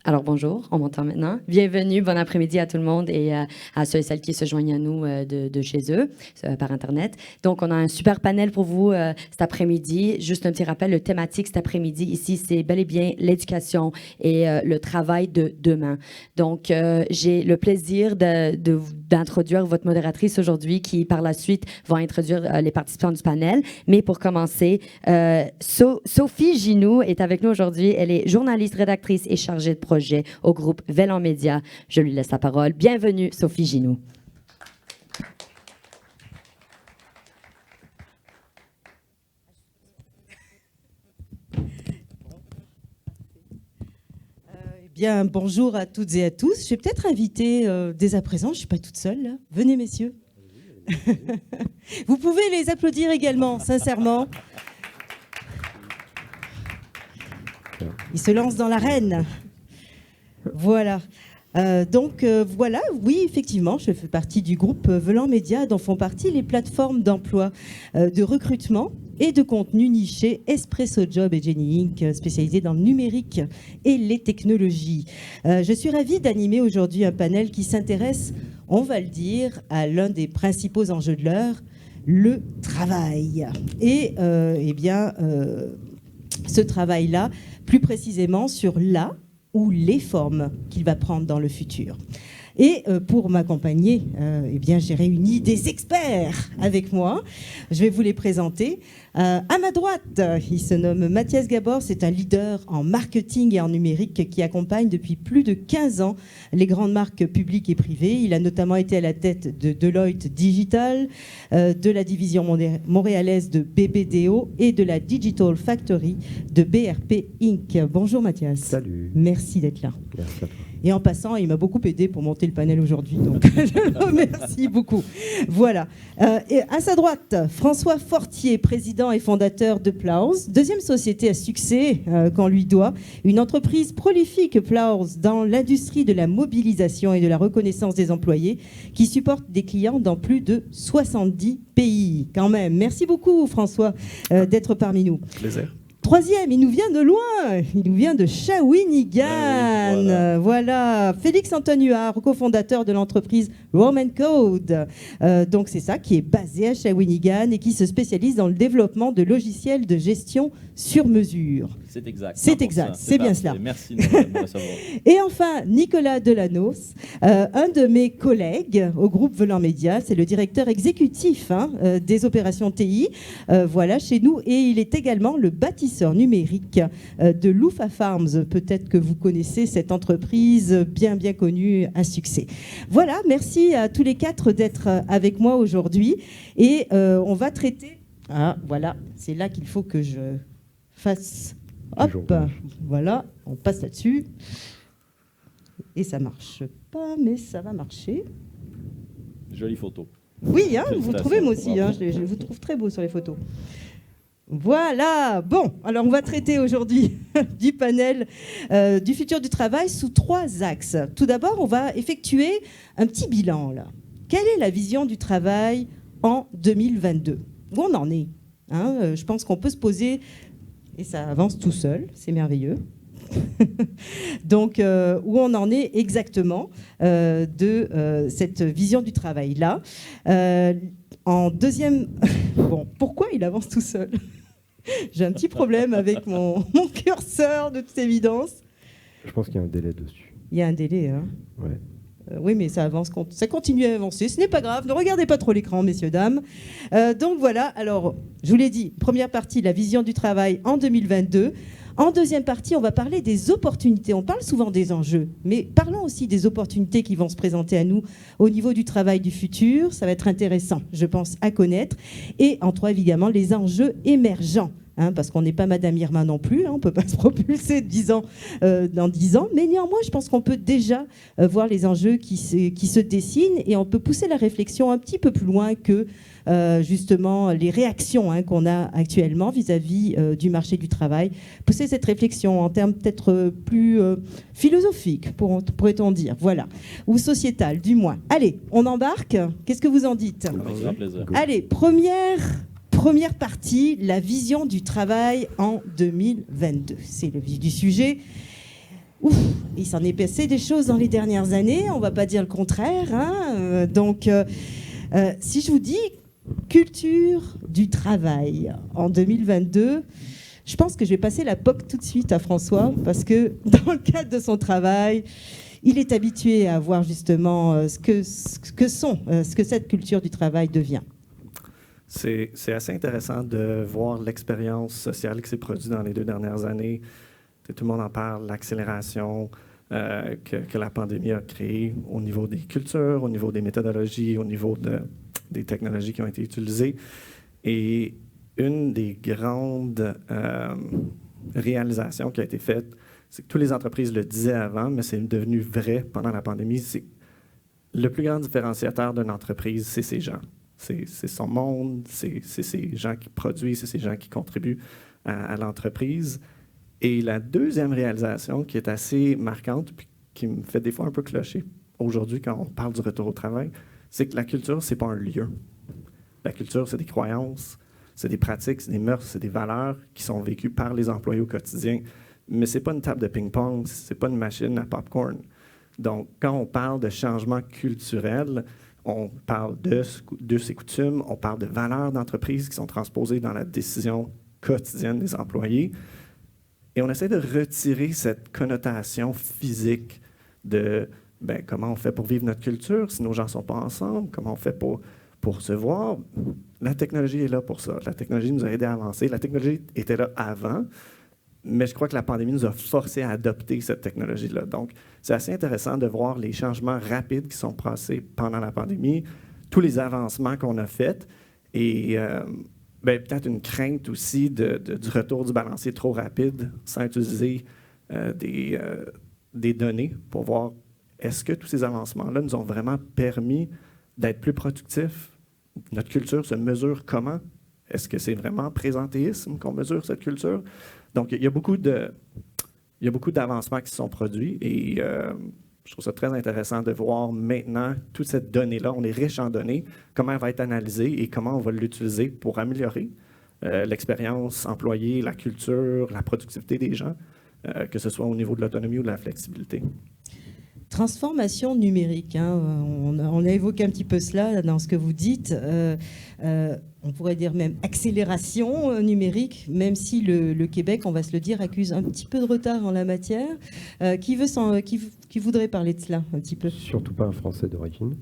Alors bonjour, on m'entend maintenant. Bienvenue, bon après-midi à tout le monde et à ceux et celles qui se joignent à nous de chez eux, par Internet. Donc, on a un super panel pour vous cet après-midi. Juste un petit rappel, le thématique cet après-midi ici, c'est bel et bien l'éducation et le travail de demain. Donc, j'ai le plaisir d'introduire votre modératrice aujourd'hui qui, par la suite, va introduire les participants du panel. Mais pour commencer, Sophie Ginoux est avec nous aujourd'hui. Elle est journaliste, rédactrice et chargée de projet au groupe Velan Média. Je lui laisse la parole. Bienvenue, Sophie Ginoux. Bien, bonjour à toutes et à tous. Je vais peut-être inviter dès à présent, je ne suis pas toute seule là. Venez messieurs. Vous pouvez les applaudir également, sincèrement. Ils se lancent dans l'arène. Voilà. Voilà, oui, effectivement, je fais partie du groupe Velan Média, dont font partie les plateformes d'emploi, de recrutement et de contenu niché Espresso Job et Jenny Inc, spécialisés dans le numérique et les technologies. Je suis ravie d'animer aujourd'hui un panel qui s'intéresse, on va le dire, à l'un des principaux enjeux de l'heure, le travail. Et ce travail-là, plus précisément sur la ou les formes qu'il va prendre dans le futur. Et pour m'accompagner, j'ai réuni des experts avec moi. Je vais vous les présenter. À ma droite, il se nomme Mathias Gabor. C'est un leader en marketing et en numérique qui accompagne depuis plus de 15 ans les grandes marques publiques et privées. Il a notamment été à la tête de Deloitte Digital, de la division montréalaise de BBDO et de la Digital Factory de BRP Inc. Bonjour Mathias. Salut. Merci d'être là. Merci à toi. Et en passant, il m'a beaucoup aidé pour monter le panel aujourd'hui, donc je le remercie beaucoup. Voilà. Et à sa droite, François Fortier, président et fondateur de Plows, deuxième société à succès qu'on lui doit, une entreprise prolifique, Plows, dans l'industrie de la mobilisation et de la reconnaissance des employés, qui supporte des clients dans plus de 70 pays. Quand même. Merci beaucoup, François, d'être parmi nous. Plaisir. Troisième, il nous vient de loin, il nous vient de Shawinigan. Voilà. Félix Antoine Huard, cofondateur de l'entreprise Roman Code. Donc c'est ça, qui est basé à Shawinigan et qui se spécialise dans le développement de logiciels de gestion sur mesure. C'est exact. C'est exact, c'est bien cela. Merci de me recevoir. Et enfin, Nicolas Delanos, un de mes collègues au groupe Velan Média, c'est le directeur exécutif des opérations TI, voilà, chez nous, et il est également le bâtisseur numérique de Loufa Farms. Peut-être que vous connaissez cette entreprise bien connue à succès. Voilà, merci à tous les quatre d'être avec moi aujourd'hui. Et on va traiter... Ah, voilà, c'est là qu'il faut que je fasse... Hop, voilà, on passe là-dessus. Et ça marche pas, mais ça va marcher. Jolie photo. Oui, vous trouvez, moi aussi, je vous trouve très beau sur les photos. Voilà, bon, alors on va traiter aujourd'hui du panel du futur du travail sous 3 axes. Tout d'abord, on va effectuer un petit bilan, là. Quelle est la vision du travail en 2022 ? Où on en est ? Je pense qu'on peut se poser, et ça avance tout seul, c'est merveilleux. Donc, où on en est exactement de cette vision du travail-là. En deuxième... Bon, pourquoi il avance tout seul ? J'ai un petit problème avec mon curseur, de toute évidence. Je pense qu'il y a un délai dessus. Il y a un délai, hein ? Ouais. Oui, mais ça avance, ça continue à avancer. Ce n'est pas grave, ne regardez pas trop l'écran, messieurs, dames. Donc voilà, alors, je vous l'ai dit, première partie, la vision du travail en 2022. En deuxième partie, on va parler des opportunités. On parle souvent des enjeux, mais parlons aussi des opportunités qui vont se présenter à nous au niveau du travail du futur. Ça va être intéressant, je pense, à connaître. Et en 3, évidemment, les enjeux émergents. Parce qu'on n'est pas Madame Irma non plus, on ne peut pas se propulser dans 10 ans, mais néanmoins, je pense qu'on peut déjà voir les enjeux qui se dessinent et on peut pousser la réflexion un petit peu plus loin que justement les réactions qu'on a actuellement vis-à-vis du marché du travail. Pousser cette réflexion en termes peut-être plus philosophiques, pourrait-on dire, voilà, ou sociétal du moins. Allez, on embarque. Qu'est-ce que vous en dites ? Avec grand plaisir. Allez, Première partie, la vision du travail en 2022. C'est le vif du sujet. Ouf, il s'en est passé des choses dans les dernières années, on ne va pas dire le contraire, hein. Si je vous dis culture du travail en 2022, je pense que je vais passer la POC tout de suite à François, parce que dans le cadre de son travail, il est habitué à voir justement ce que cette culture du travail devient. C'est assez intéressant de voir l'expérience sociale qui s'est produite dans les 2 dernières années. Tout le monde en parle, l'accélération que la pandémie a créée au niveau des cultures, au niveau des méthodologies, au niveau des technologies qui ont été utilisées. Et une des grandes réalisations qui a été faite, c'est que toutes les entreprises le disaient avant, mais c'est devenu vrai pendant la pandémie, c'est le plus grand différenciateur d'une entreprise, c'est ses gens. C'est son monde, c'est ces gens qui produisent, c'est ces gens qui contribuent à l'entreprise. Et la deuxième réalisation qui est assez marquante, puis qui me fait des fois un peu clocher aujourd'hui quand on parle du retour au travail, c'est que la culture, c'est pas un lieu. La culture, c'est des croyances, c'est des pratiques, c'est des mœurs, c'est des valeurs qui sont vécues par les employés au quotidien. Mais c'est pas une table de ping-pong, c'est pas une machine à popcorn. Donc, quand on parle de changement culturel, on parle de ses coutumes, on parle de valeurs d'entreprise qui sont transposées dans la décision quotidienne des employés. Et on essaie de retirer cette connotation physique de comment on fait pour vivre notre culture si nos gens ne sont pas ensemble, comment on fait pour se voir. La technologie est là pour ça. La technologie nous a aidés à avancer. La technologie était là avant, mais je crois que la pandémie nous a forcés à adopter cette technologie-là. Donc, c'est assez intéressant de voir les changements rapides qui sont passés pendant la pandémie, tous les avancements qu'on a faits et peut-être une crainte aussi du retour du balancier trop rapide sans utiliser des données pour voir est-ce que tous ces avancements-là nous ont vraiment permis d'être plus productifs. Notre culture se mesure comment? Est-ce que c'est vraiment présentéisme qu'on mesure cette culture? Donc, il y a beaucoup d'avancements qui se sont produits et je trouve ça très intéressant de voir maintenant toute cette donnée-là. On est riche en données, comment elle va être analysée et comment on va l'utiliser pour améliorer l'expérience employée, la culture, la productivité des gens, que ce soit au niveau de l'autonomie ou de la flexibilité. Transformation numérique, hein. On a évoqué un petit peu cela dans ce que vous dites. On pourrait dire même accélération numérique, même si le Québec, on va se le dire, accuse un petit peu de retard en la matière. Qui voudrait parler de cela un petit peu? Surtout pas un Français d'origine.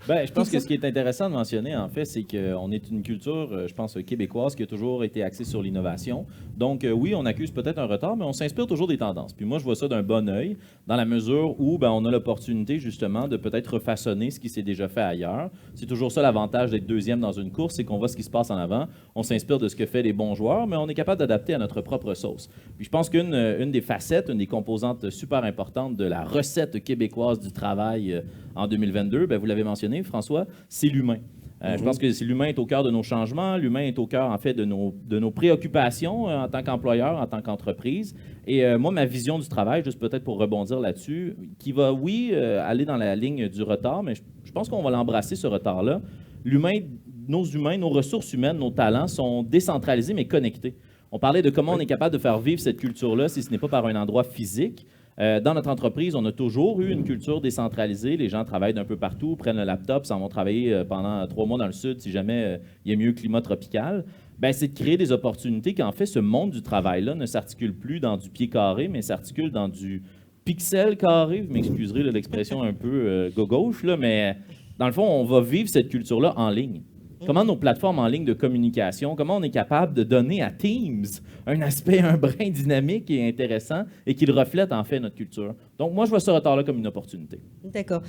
Je pense que ce qui est intéressant de mentionner, en fait, c'est qu'on est une culture, je pense, québécoise qui a toujours été axée sur l'innovation. Donc, oui, on accuse peut-être un retard, mais on s'inspire toujours des tendances. Puis moi, je vois ça d'un bon œil, dans la mesure où on a l'opportunité, justement, de peut-être refaçonner ce qui s'est déjà fait ailleurs. C'est toujours ça l'avantage d'être deuxième dans une course, c'est qu'on voit ce qui se passe en avant, on s'inspire de ce que fait les bons joueurs, mais on est capable d'adapter à notre propre sauce. Puis je pense qu'une des facettes, une des composantes super importantes de la recette québécoise du travail en 2022, vous l'avez mentionné, François, c'est l'humain. Je pense que l'humain est au cœur de nos changements, l'humain est au cœur, en fait, de nos préoccupations en tant qu'employeur, en tant qu'entreprise. Et moi, ma vision du travail, juste peut-être pour rebondir là-dessus, qui va, oui, aller dans la ligne du retard, mais je pense qu'on va l'embrasser, ce retard-là. Nos humains, nos ressources humaines, nos talents sont décentralisés, mais connectés. On parlait de comment on est capable de faire vivre cette culture-là si ce n'est pas par un endroit physique. Dans notre entreprise, on a toujours eu une culture décentralisée. Les gens travaillent d'un peu partout, prennent le laptop, s'en vont travailler pendant 3 mois dans le sud si jamais il y a mieux climat tropical. C'est de créer des opportunités qu'en fait, ce monde du travail-là ne s'articule plus dans du pied carré, mais s'articule dans du pixel carré. Vous m'excuserez l'expression un peu gauche, mais dans le fond, on va vivre cette culture-là en ligne. Comment nos plateformes en ligne de communication, comment on est capable de donner à Teams un aspect, un brin dynamique et intéressant et qui reflète en fait notre culture. Donc moi, je vois ce retard-là comme une opportunité. D'accord.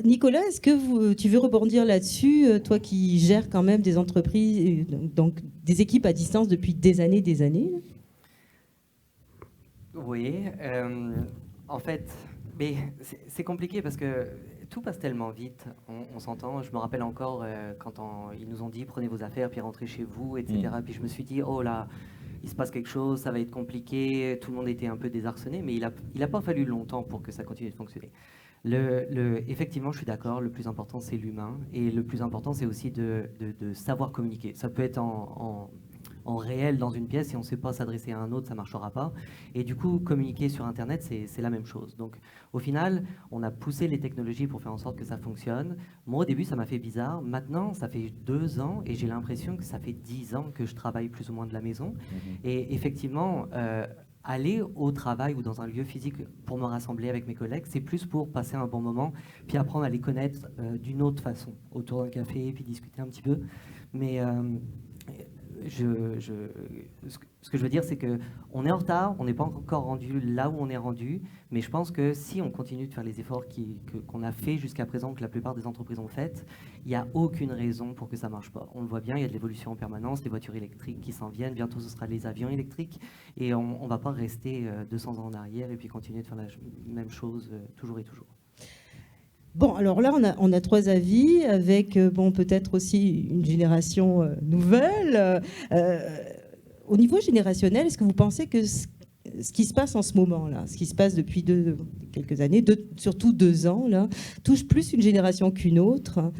Nicolas, est-ce que tu veux rebondir là-dessus, toi qui gères quand même des entreprises, donc des équipes à distance depuis des années? Oui, en fait, mais c'est compliqué parce que tout passe tellement vite, on s'entend. Je me rappelle encore quand ils nous ont dit prenez vos affaires puis rentrez chez vous, etc. Puis je me suis dit oh là, il se passe quelque chose, ça va être compliqué. Tout le monde était un peu désarçonné, mais il a pas fallu longtemps pour que ça continue de fonctionner. Effectivement, je suis d'accord, le plus important c'est l'humain et le plus important c'est aussi de savoir communiquer. Ça peut être en en réel dans une pièce. Si on ne sait pas s'adresser à un autre, ça ne marchera pas. Et du coup, communiquer sur Internet, c'est la même chose. Donc, au final, on a poussé les technologies pour faire en sorte que ça fonctionne. Moi, au début, ça m'a fait bizarre. Maintenant, ça fait 2 ans et j'ai l'impression que ça fait 10 ans que je travaille plus ou moins de la maison. Et effectivement, aller au travail ou dans un lieu physique pour me rassembler avec mes collègues, c'est plus pour passer un bon moment, puis apprendre à les connaître d'une autre façon, autour d'un café, puis discuter un petit peu. Mais ce que je veux dire, c'est qu'on est en retard, on n'est pas encore rendu là où on est rendu, mais je pense que si on continue de faire les efforts qu'on a fait jusqu'à présent, que la plupart des entreprises ont fait, il n'y a aucune raison pour que ça ne marche pas. On le voit bien, il y a de l'évolution en permanence, les voitures électriques qui s'en viennent, bientôt ce sera les avions électriques, et on ne va pas rester 200 ans en arrière et puis continuer de faire la même chose toujours et toujours. Bon, alors là, on a 3 avis, avec bon, peut-être aussi une génération nouvelle. Au niveau générationnel, est-ce que vous pensez que ce qui se passe en ce moment-là, ce qui se passe depuis quelques années, surtout 2 ans, là, touche plus une génération qu'une autre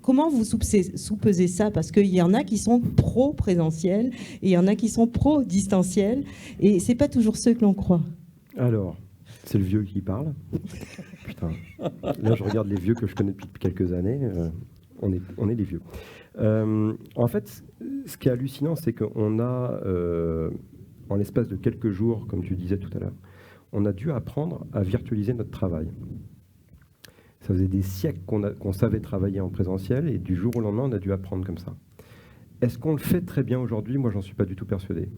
Comment vous soupesez ça? Parce qu'il y en a qui sont pro-présentiels et il y en a qui sont pro-distanciels, et ce n'est pas toujours ceux que l'on croit. Alors, c'est le vieux qui parle. Putain. Là, je regarde les vieux que je connais depuis quelques années. On est des vieux. En fait, ce qui est hallucinant, c'est qu'on a, en l'espace de quelques jours, comme tu disais tout à l'heure, on a dû apprendre à virtualiser notre travail. Ça faisait des siècles qu'on savait travailler en présentiel, et du jour au lendemain, on a dû apprendre comme ça. Est-ce qu'on le fait très bien aujourd'hui? Moi, j'en suis pas du tout persuadé.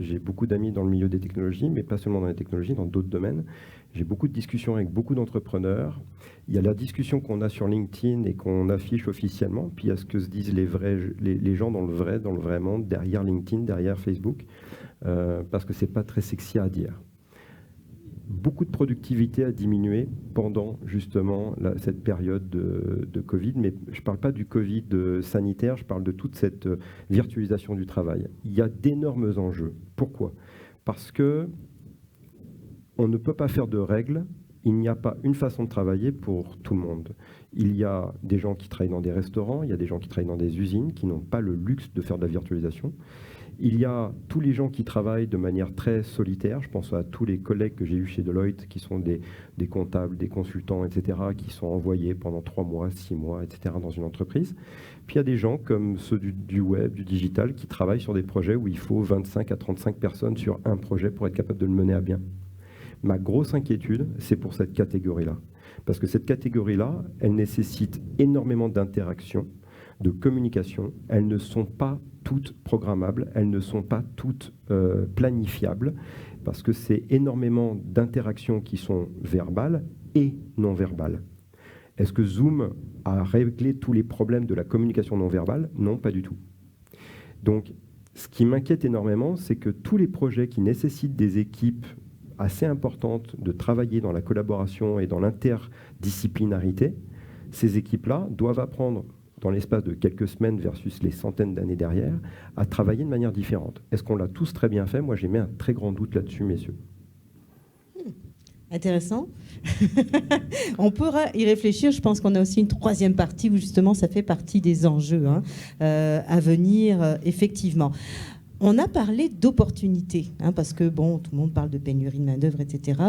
J'ai beaucoup d'amis dans le milieu des technologies, mais pas seulement dans les technologies, dans d'autres domaines. J'ai beaucoup de discussions avec beaucoup d'entrepreneurs. Il y a la discussion qu'on a sur LinkedIn et qu'on affiche officiellement, puis il y a ce que se disent les gens dans le vrai monde, derrière LinkedIn, derrière Facebook, parce que c'est pas très sexy à dire. Beaucoup de productivité a diminué pendant justement cette période de Covid, mais je ne parle pas du Covid sanitaire, je parle de toute cette virtualisation du travail. Il y a d'énormes enjeux. Pourquoi? Parce que on ne peut pas faire de règles, il n'y a pas une façon de travailler pour tout le monde. Il y a des gens qui travaillent dans des restaurants, il y a des gens qui travaillent dans des usines, qui n'ont pas le luxe de faire de la virtualisation. Il y a tous les gens qui travaillent de manière très solitaire. Je pense à tous les collègues que j'ai eus chez Deloitte, qui sont des comptables, des consultants, etc., qui sont envoyés pendant 3 mois, 6 mois, etc., dans une entreprise. Puis il y a des gens comme ceux du web, du digital, qui travaillent sur des projets où il faut 25 à 35 personnes sur un projet pour être capable de le mener à bien. Ma grosse inquiétude, c'est pour cette catégorie-là. Parce que cette catégorie-là, elle nécessite énormément d'interaction, de communication. Elles ne sont pas toutes programmables, elles ne sont pas toutes planifiables, parce que c'est énormément d'interactions qui sont verbales et non verbales. Est-ce que Zoom a réglé tous les problèmes de la communication non verbale? Non, pas du tout. Donc, ce qui m'inquiète énormément, c'est que tous les projets qui nécessitent des équipes assez importantes de travailler dans la collaboration et dans l'interdisciplinarité, ces équipes-là doivent apprendre dans l'espace de quelques semaines versus les centaines d'années derrière, à travailler de manière différente. Est-ce qu'on l'a tous très bien fait? Moi, j'ai mis un très grand doute là-dessus, messieurs. Intéressant. On pourra y réfléchir. Je pense qu'on a aussi une 3e partie où justement ça fait partie des enjeux à venir, effectivement. On a parlé d'opportunités, parce que bon, tout le monde parle de pénurie de main-d'œuvre, etc.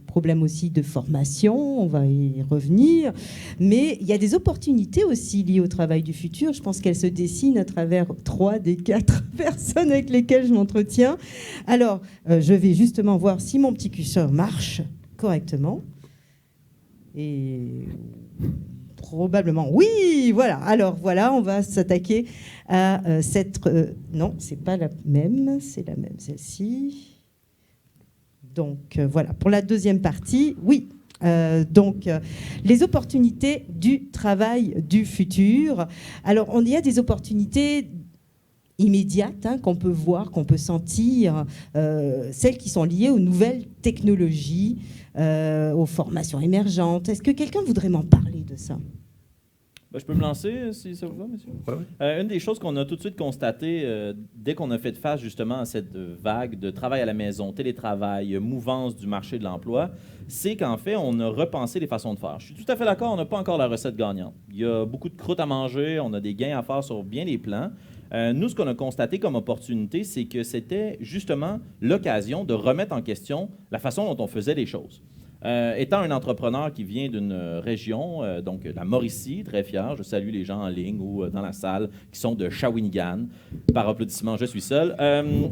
Problème aussi de formation, on va y revenir. Mais il y a des opportunités aussi liées au travail du futur. Je pense qu'elles se dessinent à travers 3 des 4 personnes avec lesquelles je m'entretiens. Alors, je vais justement voir si mon petit curseur marche correctement. Et probablement, oui, voilà. Alors voilà, on va s'attaquer à cette... non, c'est pas la même, c'est la même, celle-ci. Donc voilà, pour la 2e partie, oui. Les opportunités du travail du futur. Alors, il y a des opportunités immédiates qu'on peut voir, qu'on peut sentir, celles qui sont liées aux nouvelles technologies, aux formations émergentes. Est-ce que quelqu'un voudrait m'en parler de ça? Ben, je peux me lancer, si ça vous va, monsieur? Ouais. Une des choses qu'on a tout de suite constaté dès qu'on a fait face justement à cette vague de travail à la maison, télétravail, mouvance du marché de l'emploi, c'est qu'en fait, on a repensé les façons de faire. Je suis tout à fait d'accord, on n'a pas encore la recette gagnante. Il y a beaucoup de croûtes à manger, on a des gains à faire sur bien des plans. Nous, ce qu'on a constaté comme opportunité, c'est que c'était justement l'occasion de remettre en question la façon dont on faisait les choses. Étant un entrepreneur qui vient d'une région, donc la Mauricie, très fier, je salue les gens en ligne ou dans la salle qui sont de Shawinigan. Par applaudissement, je suis seul.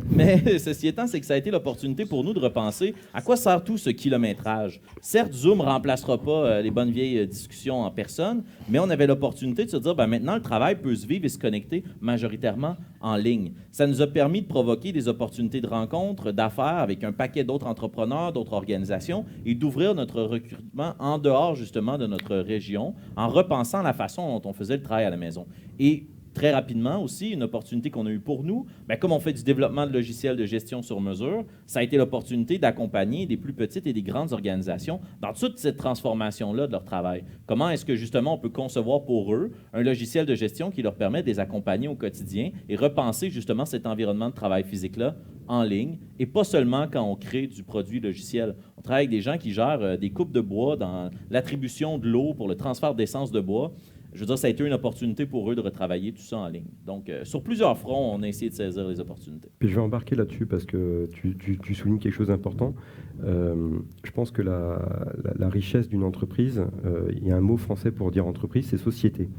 Mais ceci étant, c'est que ça a été l'opportunité pour nous de repenser à quoi sert tout ce kilométrage. Certes, Zoom ne remplacera pas les bonnes vieilles discussions en personne, mais on avait l'opportunité de se dire, ben, maintenant, le travail peut se vivre et se connecter majoritairement en ligne. Ça nous a permis de provoquer des opportunités de rencontres, d'affaires avec un paquet d'autres entrepreneurs, d'autres organisations et d'ouvrir notre recrutement en dehors justement de notre région en repensant la façon dont on faisait le travail à la maison. Et très rapidement aussi, une opportunité qu'on a eue pour nous, bien, comme on fait du développement de logiciels de gestion sur mesure, ça a été l'opportunité d'accompagner des plus petites et des grandes organisations dans toute cette transformation-là de leur travail. Comment est-ce que justement on peut concevoir pour eux un logiciel de gestion qui leur permet de les accompagner au quotidien et repenser justement cet environnement de travail physique-là en ligne et pas seulement quand on crée du produit logiciel. On travaille avec des gens qui gèrent des coupes de bois dans l'attribution de l'eau pour le transfert d'essence de bois. Je veux dire, ça a été une opportunité pour eux de retravailler tout ça en ligne. Donc, sur plusieurs fronts, on a essayé de saisir les opportunités. Puis je vais embarquer là-dessus parce que tu soulignes quelque chose d'important. Je pense que la richesse d'une entreprise, il y a un mot français pour dire entreprise, c'est société.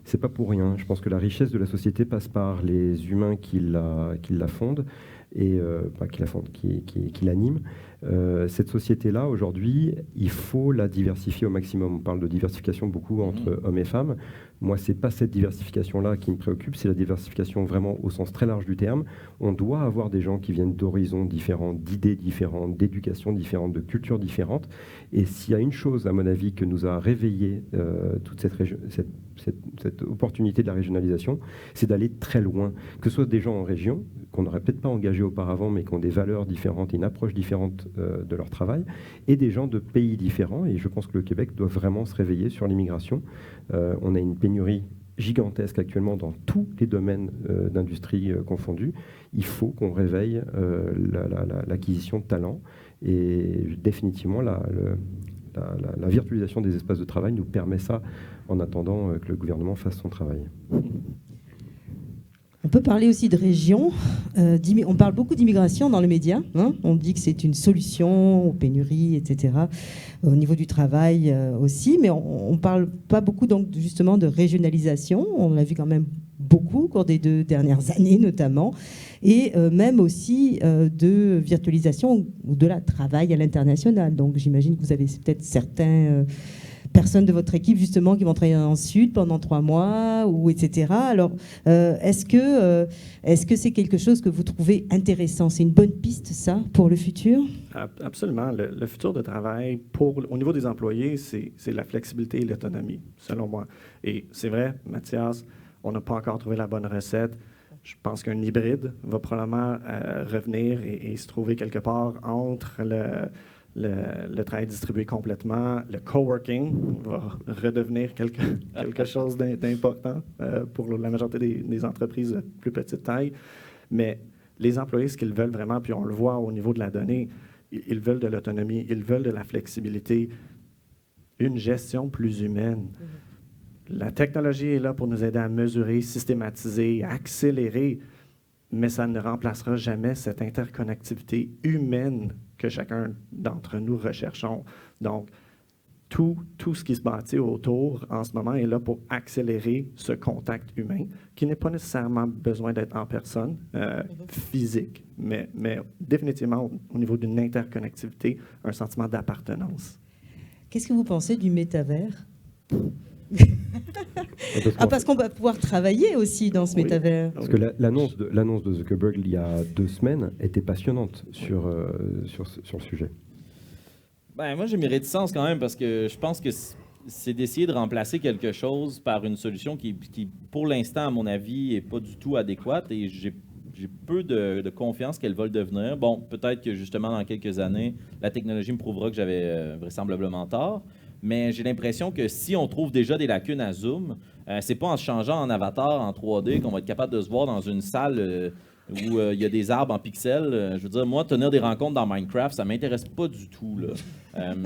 C'est pas pour rien. Je pense que la richesse de la société passe par les humains qui la fondent et qui l'animent. Cette société-là, aujourd'hui, il faut la diversifier au maximum. On parle de diversification beaucoup entre hommes et femmes. Moi, ce n'est pas cette diversification-là qui me préoccupe, c'est la diversification vraiment au sens très large du terme. On doit avoir des gens qui viennent d'horizons différents, d'idées différentes, d'éducation différente, de cultures différentes. Et s'il y a une chose, à mon avis, que nous a réveillé toute cette opportunité de la régionalisation, c'est d'aller très loin. Que ce soit des gens en région, qu'on n'aurait peut-être pas engagés auparavant, mais qui ont des valeurs différentes et une approche différente de leur travail, et des gens de pays différents. Et je pense que le Québec doit vraiment se réveiller sur l'immigration. On a une pénurie gigantesque actuellement dans tous les domaines d'industrie confondus. Il faut qu'on réveille l'acquisition de talents. Et définitivement, la virtualisation des espaces de travail nous permet ça en attendant que le gouvernement fasse son travail. On peut parler aussi de région. On parle beaucoup d'immigration dans les médias. Hein. On dit que c'est une solution aux pénuries, etc. Au niveau du travail aussi. Mais on ne parle pas beaucoup donc, justement de régionalisation. On l'a vu quand même beaucoup au cours des 2 dernières années notamment. Et même aussi de virtualisation ou de la travail à l'international. Donc j'imagine que vous avez peut-être certains... personnes de votre équipe justement qui vont travailler en Sud pendant 3 mois ou etc. Alors est-ce que c'est quelque chose que vous trouvez intéressant? C'est une bonne piste ça pour le futur? Absolument. Le futur de travail au niveau des employés, c'est la flexibilité et l'autonomie, selon moi. Et c'est vrai, Mathias, on n'a pas encore trouvé la bonne recette. Je pense qu'un hybride va probablement revenir et se trouver quelque part entre le travail distribué complètement, le coworking va redevenir quelque chose d'important pour la majorité des entreprises de plus petite taille. Mais les employés, ce qu'ils veulent vraiment, puis on le voit au niveau de la donnée, ils veulent de l'autonomie, ils veulent de la flexibilité, une gestion plus humaine. La technologie est là pour nous aider à mesurer, systématiser, accélérer, mais ça ne remplacera jamais cette interconnectivité humaine que chacun d'entre nous recherchons. Donc, tout ce qui se bâtit autour en ce moment est là pour accélérer ce contact humain, qui n'est pas nécessairement besoin d'être en personne, physique, mais définitivement au niveau d'une interconnectivité, un sentiment d'appartenance. Qu'est-ce que vous pensez du métavers? Parce qu'on va pouvoir travailler aussi dans ce métavers. Parce que l'annonce de Zuckerberg il y a 2 semaines était passionnante sur le sujet. Ben, moi, j'ai mes réticences quand même parce que je pense que c'est d'essayer de remplacer quelque chose par une solution qui pour l'instant, à mon avis, n'est pas du tout adéquate et j'ai peu de confiance qu'elle va le devenir. Bon, peut-être que justement, dans quelques années, la technologie me prouvera que j'avais vraisemblablement tort. mais j'ai l'impression que si on trouve déjà des lacunes à Zoom, c'est pas en se changeant en avatar en 3D qu'on va être capable de se voir dans une salle où il y a des arbres en pixels. Je veux dire, moi, tenir des rencontres dans Minecraft, ça m'intéresse pas du tout, là.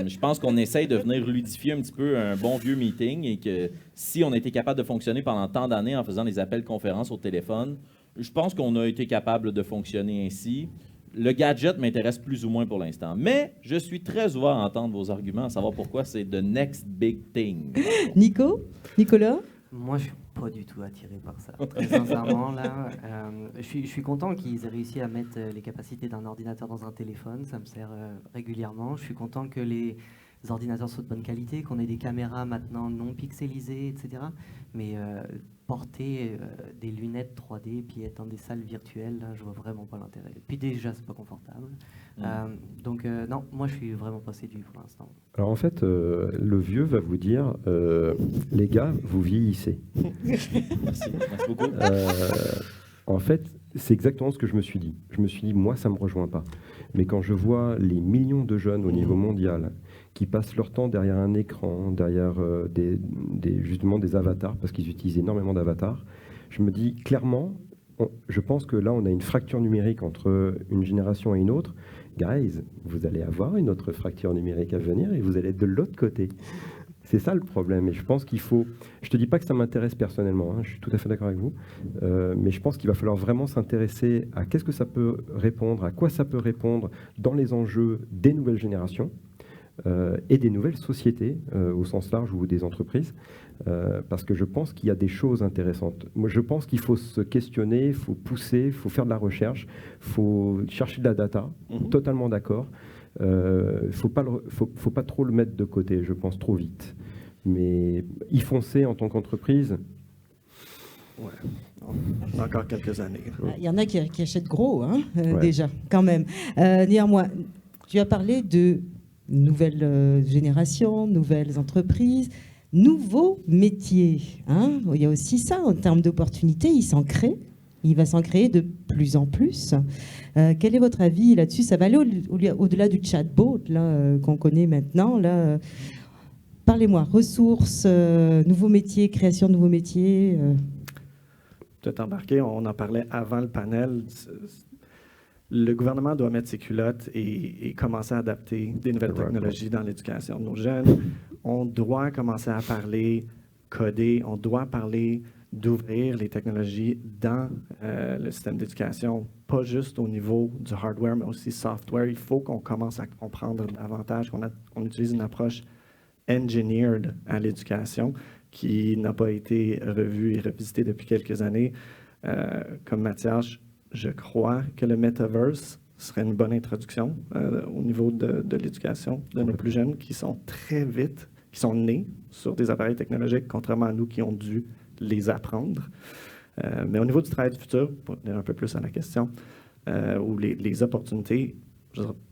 Je pense qu'on essaye de venir ludifier un petit peu un bon vieux meeting et que si on a été capable de fonctionner pendant tant d'années en faisant des appels conférences au téléphone, je pense qu'on a été capable de fonctionner ainsi. Le gadget m'intéresse plus ou moins pour l'instant. Mais je suis très ouvert à entendre vos arguments, à savoir pourquoi c'est the next big thing. Nicolas? Moi, je suis pas du tout attiré par ça. Très sincèrement, là, je suis content qu'ils aient réussi à mettre les capacités d'un ordinateur dans un téléphone. Ça me sert régulièrement. Je suis content que les ordinateurs soient de bonne qualité, qu'on ait des caméras maintenant non pixelisées, etc. Mais porter des lunettes 3D puis être dans des salles virtuelles, là, je vois vraiment pas l'intérêt. Puis déjà, c'est pas confortable. Donc non, moi, je suis vraiment pas séduit pour l'instant. Alors en fait, le vieux va vous dire, les gars, vous vieillissez. Merci beaucoup. En fait, c'est exactement ce que je me suis dit. Je me suis dit, moi, ça ne me rejoint pas. Mais quand je vois les millions de jeunes au niveau mondial qui passent leur temps derrière un écran, derrière justement des avatars, parce qu'ils utilisent énormément d'avatars, je me dis clairement, je pense que là, on a une fracture numérique entre une génération et une autre. Guys, vous allez avoir une autre fracture numérique à venir et vous allez être de l'autre côté. C'est ça le problème. Et je pense qu'il faut... Je ne te dis pas que ça m'intéresse personnellement, hein, je suis tout à fait d'accord avec vous, mais je pense qu'il va falloir vraiment s'intéresser à qu'est-ce que ça peut répondre, à quoi ça peut répondre dans les enjeux des nouvelles générations et des nouvelles sociétés, au sens large, ou des entreprises, parce que je pense qu'il y a des choses intéressantes. Moi, je pense qu'il faut se questionner, il faut pousser, il faut faire de la recherche, il faut chercher de la data, totalement d'accord. Faut pas trop le mettre de côté, je pense, trop vite. Mais y foncer en tant qu'entreprise... Ouais, encore quelques années. Il y en a qui achètent gros, hein, Ouais. déjà, quand même. Néanmoins, tu as parlé de nouvelles générations, nouvelles entreprises, nouveaux métiers. Hein. Il y a aussi ça, en termes d'opportunités, il va s'en créer de plus en plus. Quel est votre avis là-dessus? Ça va aller au-delà du chatbot là, qu'on connaît maintenant. Là. Parlez-moi, ressources, nouveaux métiers, création de nouveaux métiers. Peut-être embarqué, on en parlait avant le panel. Le gouvernement doit mettre ses culottes et commencer à adapter des nouvelles technologies dans l'éducation de nos jeunes. On doit commencer à parler coder, on doit parler d'ouvrir les technologies dans le système d'éducation, pas juste au niveau du hardware, mais aussi software. Il faut qu'on commence à comprendre davantage, qu'on utilise une approche engineered à l'éducation qui n'a pas été revue et revisitée depuis quelques années. Comme Mathias, je crois que le metaverse serait une bonne introduction au niveau de l'éducation de nos plus jeunes qui sont très vite, qui sont nés sur des appareils technologiques, contrairement à nous qui ont dû les apprendre. Mais au niveau du travail du futur, pour venir un peu plus à la question, ou les opportunités,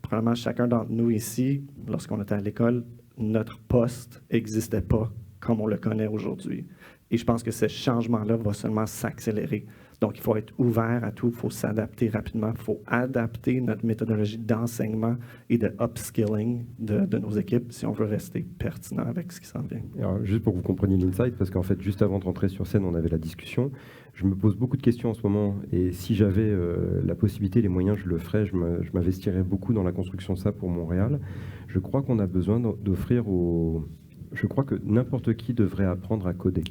probablement chacun d'entre nous ici, lorsqu'on était à l'école, notre poste n'existait pas comme on le connaît aujourd'hui. Et je pense que ce changement-là va seulement s'accélérer. Donc, il faut être ouvert à tout, il faut s'adapter rapidement, il faut adapter notre méthodologie d'enseignement et de upskilling de nos équipes si on veut rester pertinent avec ce qui s'en vient. Alors, juste pour que vous compreniez l'insight, parce qu'en fait, juste avant de rentrer sur scène, on avait la discussion. Je me pose beaucoup de questions en ce moment, et si j'avais la possibilité, les moyens, je le ferais, je m'investirais beaucoup dans la construction de ça pour Montréal. Je crois qu'on a besoin d'offrir aux... Je crois que n'importe qui devrait apprendre à coder.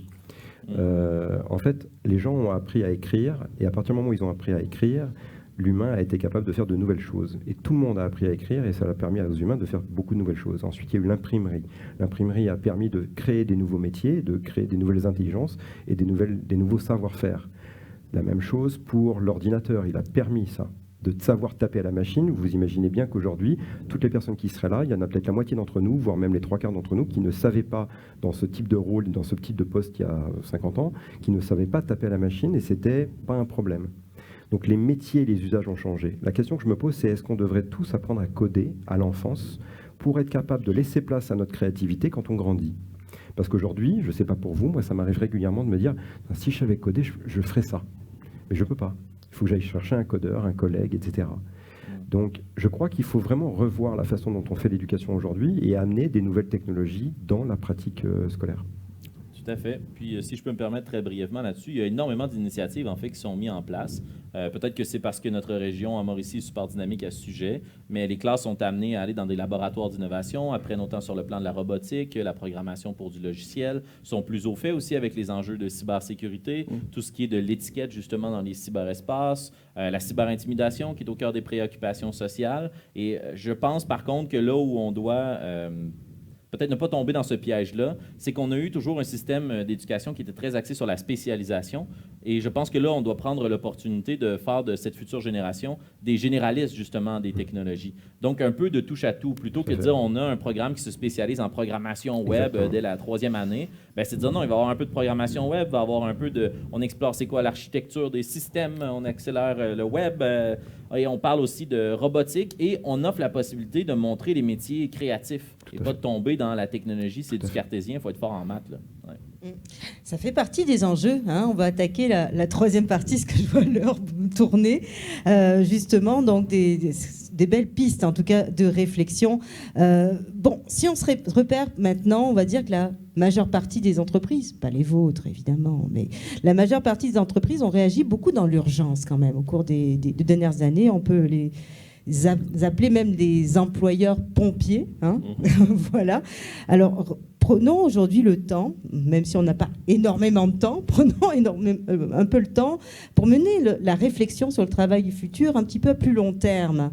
En fait, les gens ont appris à écrire, et à partir du moment où ils ont appris à écrire, l'humain a été capable de faire de nouvelles choses. Et tout le monde a appris à écrire, et ça a permis aux humains de faire beaucoup de nouvelles choses. Ensuite, il y a eu l'imprimerie. L'imprimerie a permis de créer des nouveaux métiers, de créer des nouvelles intelligences et des nouveaux savoir-faire. La même chose pour l'ordinateur, il a permis ça, de savoir taper à la machine. Vous imaginez bien qu'aujourd'hui, toutes les personnes qui seraient là, il y en a peut-être la moitié d'entre nous, voire même les 3/4 d'entre nous, qui ne savaient pas, dans ce type de rôle, dans ce type de poste il y a 50 ans, qui ne savaient pas taper à la machine, et c'était pas un problème. Donc les métiers et les usages ont changé. La question que je me pose, c'est est-ce qu'on devrait tous apprendre à coder à l'enfance pour être capable de laisser place à notre créativité quand on grandit? Parce qu'aujourd'hui, je ne sais pas pour vous, moi ça m'arrive régulièrement de me dire, si je savais coder, je ferais ça. Mais je ne peux pas. Il faut que j'aille chercher un codeur, un collègue, etc. Donc, je crois qu'il faut vraiment revoir la façon dont on fait l'éducation aujourd'hui et amener des nouvelles technologies dans la pratique scolaire. Tout à fait. Puis, si je peux me permettre très brièvement là-dessus, il y a énormément d'initiatives, en fait, qui sont mises en place. Peut-être que c'est parce que notre région, en Mauricie, est super dynamique à ce sujet, mais les classes sont amenées à aller dans des laboratoires d'innovation, apprennent autant sur le plan de la robotique, la programmation pour du logiciel, sont plus au fait aussi avec les enjeux de cybersécurité, tout ce qui est de l'étiquette, justement, dans les cyberespaces, la cyberintimidation, qui est au cœur des préoccupations sociales. Et je pense, par contre, que là où on doit peut-être ne pas tomber dans ce piège-là, c'est qu'on a eu toujours un système d'éducation qui était très axé sur la spécialisation. Et je pense que là, on doit prendre l'opportunité de faire de cette future génération des généralistes, justement, des technologies. Donc, un peu de touche à tout. Plutôt que de dire on a un programme qui se spécialise en programmation web dès la 3e année, ben, c'est de dire non, il va y avoir un peu de programmation web, il va y avoir un peu de... On explore c'est quoi l'architecture des systèmes, on accélère le web, et on parle aussi de robotique, et on offre la possibilité de montrer les métiers créatifs et pas de tomber dans la technologie, c'est du cartésien, il faut être fort en maths. Là. Ouais. Ça fait partie des enjeux. Hein. On va attaquer la 3e partie, ce que je vois l'heure tourner. Justement, donc des belles pistes, en tout cas, de réflexion. Bon, si on se repère maintenant, on va dire que la majeure partie des entreprises, pas les vôtres évidemment, mais la majeure partie des entreprises ont réagi beaucoup dans l'urgence quand même. Au cours des dernières années, on peut les appeler même des employeurs pompiers. Hein. Voilà. Alors, prenons aujourd'hui le temps, même si on n'a pas énormément de temps, prenons un peu le temps pour mener la réflexion sur le travail du futur un petit peu à plus long terme,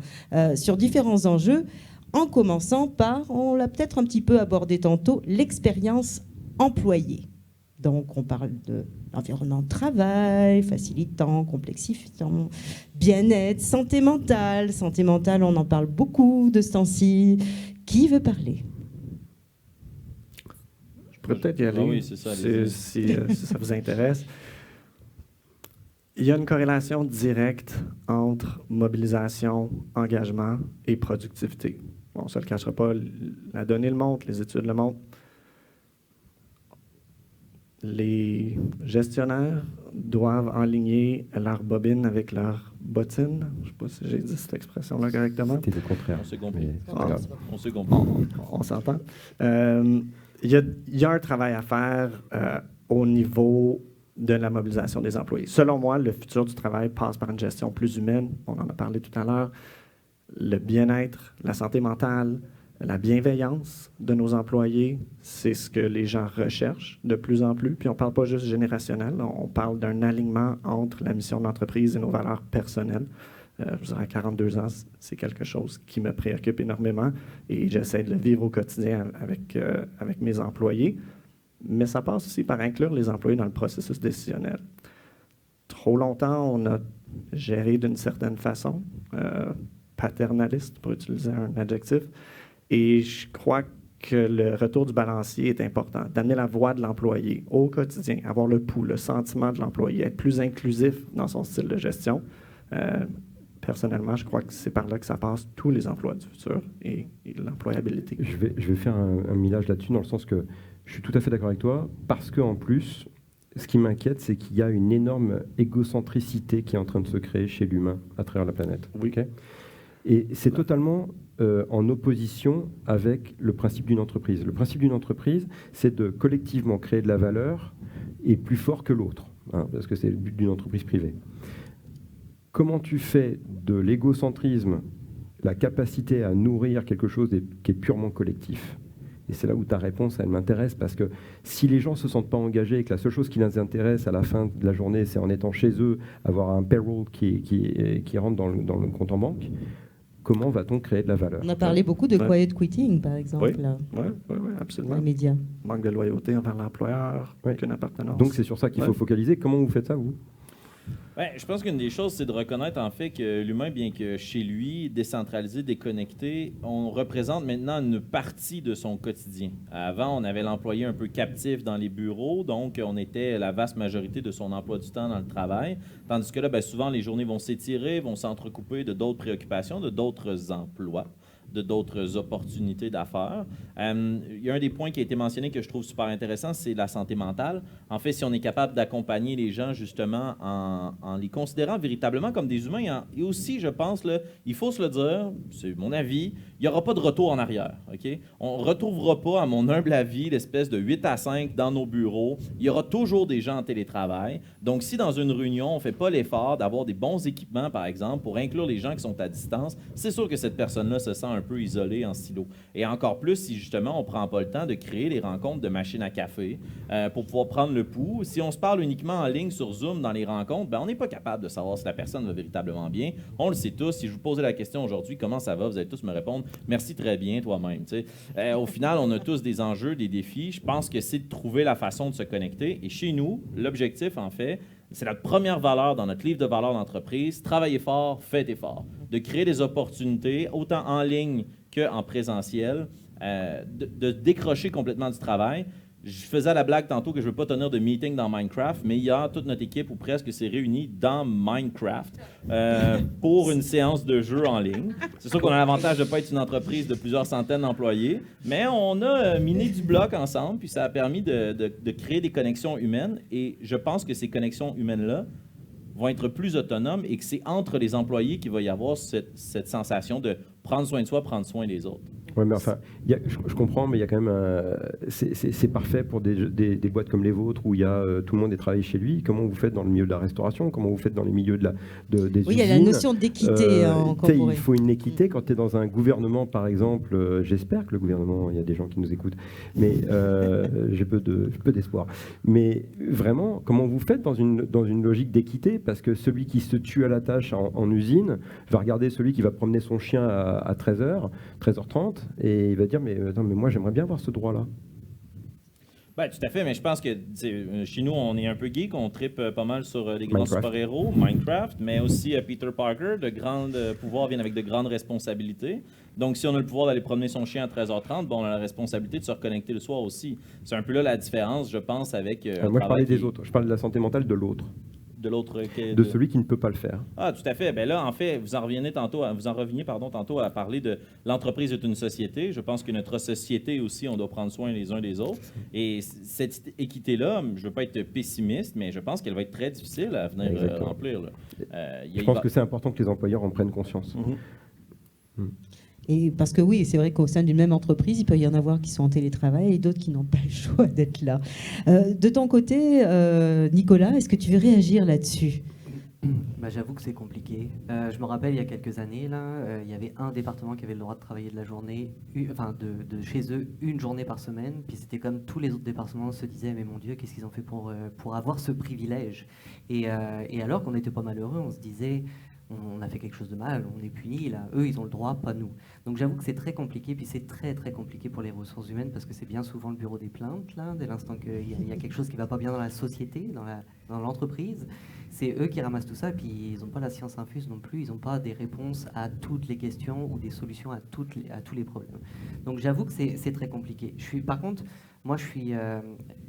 sur différents enjeux, en commençant par, on l'a peut-être un petit peu abordé tantôt, l'expérience employée. Donc, on parle de l'environnement de travail, facilitant, complexifiant, bien-être, santé mentale. Santé mentale, on en parle beaucoup de ce temps-ci. Qui veut parler ? Je pourrais peut-être y aller, oui, c'est ça, si ça vous intéresse. Il y a une corrélation directe entre mobilisation, engagement et productivité. On ne se le cachera pas, la donnée le montre, les études le montrent. Les gestionnaires doivent enligner leur bobine avec leur bottine. Je ne sais pas si j'ai dit cette expression-là correctement. C'était le contraire. On s'est compris. Mais On s'est compris. On s'entend. Il y a un travail à faire au niveau de la mobilisation des employés. Selon moi, le futur du travail passe par une gestion plus humaine. On en a parlé tout à l'heure. Le bien-être, la santé mentale, la bienveillance de nos employés, c'est ce que les gens recherchent de plus en plus. Puis on ne parle pas juste générationnel, on parle d'un alignement entre la mission de l'entreprise et nos valeurs personnelles. Je dirais à 42 ans, c'est quelque chose qui me préoccupe énormément et j'essaie de le vivre au quotidien avec mes employés. Mais ça passe aussi par inclure les employés dans le processus décisionnel. Trop longtemps, on a géré d'une certaine façon, paternaliste, pour utiliser un adjectif, et je crois que le retour du balancier est important, d'amener la voix de l'employé au quotidien, avoir le pouls, le sentiment de l'employé, être plus inclusif dans son style de gestion. Personnellement, je crois que c'est par là que ça passe tous les emplois du futur et l'employabilité. Je vais faire un millage là-dessus, dans le sens que je suis tout à fait d'accord avec toi, parce qu'en plus, ce qui m'inquiète, c'est qu'il y a une énorme égocentricité qui est en train de se créer chez l'humain à travers la planète. Oui. Okay, et c'est totalement en opposition avec le principe d'une entreprise. Le principe d'une entreprise, c'est de collectivement créer de la valeur et plus fort que l'autre, hein, parce que c'est le but d'une entreprise privée. Comment tu fais de l'égocentrisme la capacité à nourrir quelque chose qui est purement collectif ? Et c'est là où ta réponse, elle m'intéresse, parce que si les gens ne se sentent pas engagés et que la seule chose qui les intéresse à la fin de la journée, c'est en étant chez eux, avoir un payroll qui rentre dans le compte en banque, comment va-t-on créer de la valeur ? On a parlé beaucoup de quiet quitting, par exemple, Oui, absolument. dans les médias. Manque de loyauté envers l'employeur, aucune appartenance. Donc c'est sur ça qu'il faut focaliser. Comment vous faites ça, vous ? Ouais, je pense qu'une des choses, c'est de reconnaître en fait que l'humain, bien que chez lui, décentralisé, déconnecté, on représente maintenant une partie de son quotidien. Avant, on avait l'employé un peu captif dans les bureaux, donc on était la vaste majorité de son emploi du temps dans le travail. Tandis que là, souvent, les journées vont s'étirer, vont s'entrecouper de d'autres préoccupations, de d'autres emplois. de d'autres opportunités d'affaires. Il y a un des points qui a été mentionné que je trouve super intéressant, c'est la santé mentale. En fait, si on est capable d'accompagner les gens justement en les considérant véritablement comme des humains, hein, et aussi, je pense, là, il faut se le dire, c'est mon avis, il n'y aura pas de retour en arrière. Okay? On ne retrouvera pas, à mon humble avis, l'espèce de 8 à 5 dans nos bureaux. Il y aura toujours des gens en télétravail. Donc, si dans une réunion, on ne fait pas l'effort d'avoir des bons équipements, par exemple, pour inclure les gens qui sont à distance, c'est sûr que cette personne-là se sent un peu isolée en silo. Et encore plus si, justement, on ne prend pas le temps de créer les rencontres de machines à café pour pouvoir prendre le pouls. Si on se parle uniquement en ligne sur Zoom dans les rencontres, ben, on n'est pas capable de savoir si la personne va véritablement bien. On le sait tous. Si je vous posais la question aujourd'hui, comment ça va, vous allez tous me répondre « Merci très bien, toi-même. » Au final, on a tous des enjeux, des défis. Je pense que c'est de trouver la façon de se connecter. Et chez nous, l'objectif, en fait, c'est notre première valeur dans notre livre de valeurs d'entreprise. Travaillez fort, faites effort. De créer des opportunités, autant en ligne qu'en présentiel, de décrocher complètement du travail. Je faisais la blague tantôt que je ne veux pas tenir de meeting dans Minecraft, mais hier, toute notre équipe, ou presque, s'est réunie dans Minecraft pour une séance de jeu en ligne. C'est sûr qu'on a l'avantage de ne pas être une entreprise de plusieurs centaines d'employés, mais on a miné du bloc ensemble, puis ça a permis de créer des connexions humaines, et je pense que ces connexions humaines-là vont être plus autonomes et que c'est entre les employés qu'il va y avoir cette sensation de prendre soin de soi, prendre soin des autres. Oui, mais enfin, je comprends, mais il y a quand même c'est parfait pour des boîtes comme les vôtres où il y a tout le monde est travaillé chez lui. Comment vous faites dans le milieu de la restauration? Comment vous faites dans les milieux des usines? Oui, il y a la notion d'équité il faut une équité quand tu es dans un gouvernement, par exemple. J'espère que le gouvernement, il y a des gens qui nous écoutent, mais j'ai peu d'espoir. Mais vraiment, comment vous faites dans une logique d'équité? Parce que celui qui se tue à la tâche en usine va regarder celui qui va promener son chien à 13h, 13h30, et il va dire mais moi j'aimerais bien avoir ce droit-là. Ben, tout à fait, mais je pense que chez nous, on est un peu geek, on tripe pas mal sur les grands super-héros, Minecraft, mais aussi Peter Parker, de grands pouvoirs viennent avec de grandes responsabilités. Donc, si on a le pouvoir d'aller promener son chien à 13h30, bon, on a la responsabilité de se reconnecter le soir aussi. C'est un peu là la différence, je pense, avec... moi, je parlais des autres, je parle de la santé mentale de l'autre. De l'autre... De celui qui ne peut pas le faire. Ah, tout à fait. Ben là, en fait, vous en reveniez tantôt à parler de l'entreprise est une société. Je pense que notre société aussi, on doit prendre soin les uns des autres. Et cette équité-là, je ne veux pas être pessimiste, mais je pense qu'elle va être très difficile à venir remplir. Là. Je pense que c'est important que les employeurs en prennent conscience. Et parce que oui, c'est vrai qu'au sein d'une même entreprise, il peut y en avoir qui sont en télétravail et d'autres qui n'ont pas le choix d'être là. De ton côté, Nicolas, est-ce que tu veux réagir là-dessus? Bah, j'avoue que c'est compliqué. Je me rappelle, il y a quelques années, là, il y avait un département qui avait le droit de travailler de la journée, de chez eux, une journée par semaine. Puis c'était comme tous les autres départements se disaient, mais mon Dieu, qu'est-ce qu'ils ont fait pour avoir ce privilège? Et alors qu'on était pas malheureux, on se disait... On a fait quelque chose de mal, on est puni, là. Eux, ils ont le droit, pas nous. Donc j'avoue que c'est très compliqué, puis c'est très très compliqué pour les ressources humaines, parce que c'est bien souvent le bureau des plaintes, là, dès l'instant qu'il y a quelque chose qui ne va pas bien dans la société, dans l'entreprise. C'est eux qui ramassent tout ça, puis ils n'ont pas la science infuse non plus, ils n'ont pas des réponses à toutes les questions ou des solutions à tous les problèmes. Donc j'avoue que c'est très compliqué. Par contre, moi, je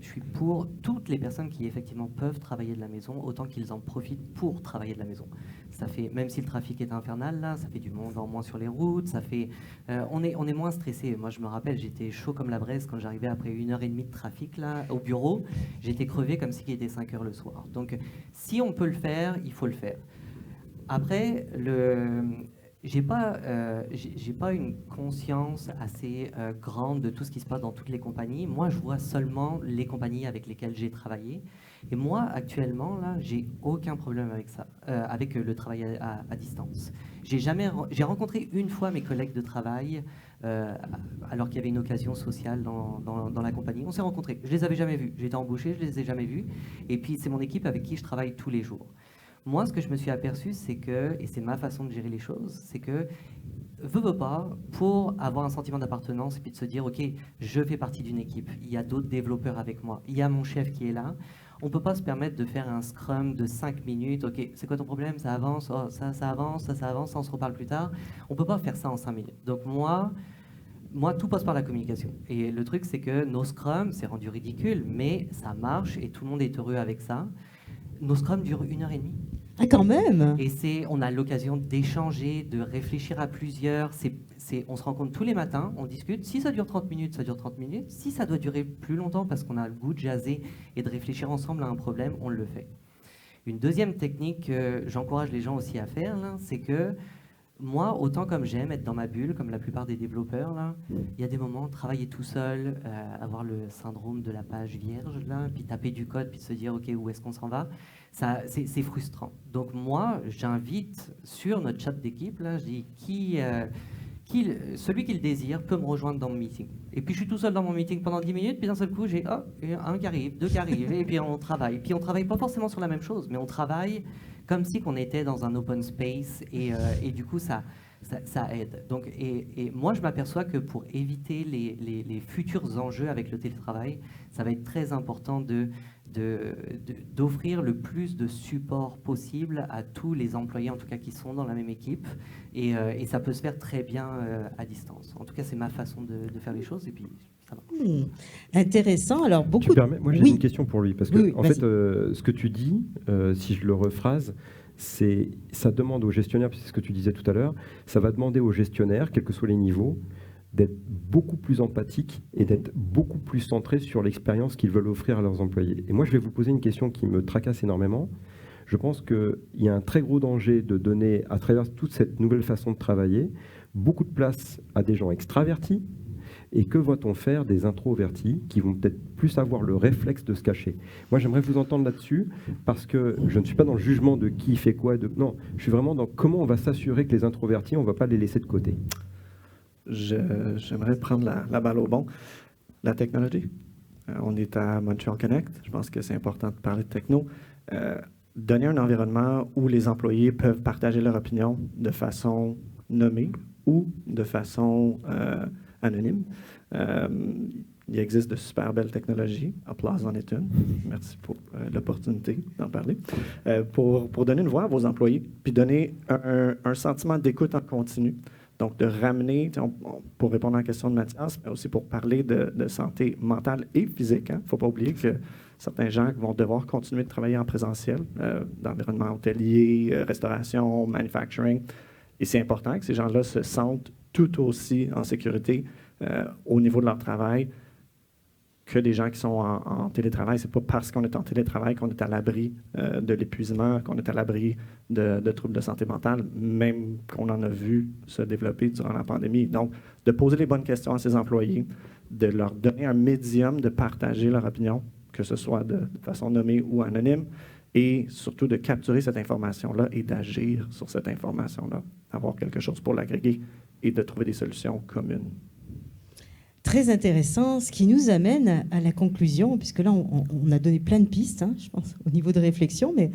suis pour toutes les personnes qui effectivement peuvent travailler de la maison, autant qu'ils en profitent pour travailler de la maison. Ça fait, même si le trafic est infernal, là, ça fait du monde en moins sur les routes, ça fait, on est moins stressé. Moi, je me rappelle, j'étais chaud comme la braise quand j'arrivais après 1h30 de trafic là au bureau. J'étais crevé comme s'il était 5h le soir. Donc, si on peut le faire, il faut le faire. Après, j'ai pas une conscience assez grande de tout ce qui se passe dans toutes les compagnies. Moi, je vois seulement les compagnies avec lesquelles j'ai travaillé. Et moi, actuellement, là, j'ai aucun problème avec ça, avec le travail à distance. J'ai rencontré une fois mes collègues de travail, alors qu'il y avait une occasion sociale dans la compagnie. On s'est rencontrés. Je les avais jamais vus. J'ai été embauché, je les ai jamais vus. Et puis, c'est mon équipe avec qui je travaille tous les jours. Moi, ce que je me suis aperçu, c'est que, et c'est ma façon de gérer les choses, c'est que, veux pas, pour avoir un sentiment d'appartenance et puis de se dire, OK, je fais partie d'une équipe, il y a d'autres développeurs avec moi, il y a mon chef qui est là, on ne peut pas se permettre de faire un scrum de 5 minutes, OK, c'est quoi ton problème? Ça avance, oh, ça avance, ça avance, on se reparle plus tard. On ne peut pas faire ça en 5 minutes. Donc moi, tout passe par la communication. Et le truc, c'est que nos scrums, c'est rendu ridicule, mais ça marche et tout le monde est heureux avec ça. Nos scrums durent 1h30. Ah, quand même. Et on a l'occasion d'échanger, de réfléchir à plusieurs. On se rencontre tous les matins, on discute. Si ça dure 30 minutes, ça dure 30 minutes. Si ça doit durer plus longtemps parce qu'on a le goût de jaser et de réfléchir ensemble à un problème, on le fait. Une deuxième technique que j'encourage les gens aussi à faire, là, c'est que moi, autant comme j'aime être dans ma bulle, comme la plupart des développeurs, là, il y a des moments, travailler tout seul, avoir le syndrome de la page vierge, là, puis taper du code, puis se dire, OK, où est-ce qu'on s'en va? C'est frustrant. Donc moi, j'invite sur notre chat d'équipe, là, je dis, celui qui le désire peut me rejoindre dans mon meeting. Et puis je suis tout seul dans mon meeting pendant 10 minutes, puis d'un seul coup, j'ai un qui arrive, deux qui arrivent, et puis on travaille. Puis on travaille pas forcément sur la même chose, mais on travaille comme si qu'on était dans un open space, et du coup, ça aide. Donc, et moi, je m'aperçois que pour éviter les futurs enjeux avec le télétravail, ça va être très important d'offrir le plus de support possible à tous les employés, en tout cas qui sont dans la même équipe, et ça peut se faire très bien à distance. En tout cas, c'est ma façon de faire les choses, et puis ça va. Intéressant. Alors, beaucoup. Tu permets? Moi, j'ai Oui. une question pour lui, parce que Oui, en fait, ce que tu dis, si je le rephrase, ça demande aux gestionnaires, puis c'est ce que tu disais tout à l'heure, ça va demander aux gestionnaires, quels que soient les niveaux, d'être beaucoup plus empathiques et d'être beaucoup plus centrés sur l'expérience qu'ils veulent offrir à leurs employés. Et moi, je vais vous poser une question qui me tracasse énormément. Je pense qu'il y a un très gros danger de donner, à travers toute cette nouvelle façon de travailler, beaucoup de place à des gens extravertis. Et que va-t-on faire des introvertis qui vont peut-être plus avoir le réflexe de se cacher? Moi, j'aimerais vous entendre là-dessus, parce que je ne suis pas dans le jugement de qui fait quoi. Non, je suis vraiment dans comment on va s'assurer que les introvertis, on ne va pas les laisser de côté. J'aimerais prendre la balle au bon. La technologie. On est à Montreal Connect. Je pense que c'est important de parler de techno. Donner un environnement où les employés peuvent partager leur opinion de façon nommée ou de façon anonyme. Il existe de super belles technologies. Applause en est une. Merci pour l'opportunité d'en parler. Pour donner une voix à vos employés, puis donner un sentiment d'écoute en continu. Donc, de ramener, pour répondre à la question de Mathias, mais aussi pour parler de santé mentale et physique. Il ne faut pas oublier que certains gens vont devoir continuer de travailler en présentiel, dans l'environnement hôtelier, restauration, manufacturing. Et c'est important que ces gens-là se sentent tout aussi en sécurité au niveau de leur travail que des gens qui sont en télétravail. Ce n'est pas parce qu'on est en télétravail qu'on est à l'abri de l'épuisement, qu'on est à l'abri de troubles de santé mentale, même qu'on en a vu se développer durant la pandémie. Donc, de poser les bonnes questions à ses employés, de leur donner un médium de partager leur opinion, que ce soit de façon nommée ou anonyme, et surtout de capturer cette information-là et d'agir sur cette information-là, avoir quelque chose pour l'agréger et de trouver des solutions communes. Très intéressant, ce qui nous amène à la conclusion, puisque là, on a donné plein de pistes, hein, je pense, au niveau de réflexion, mais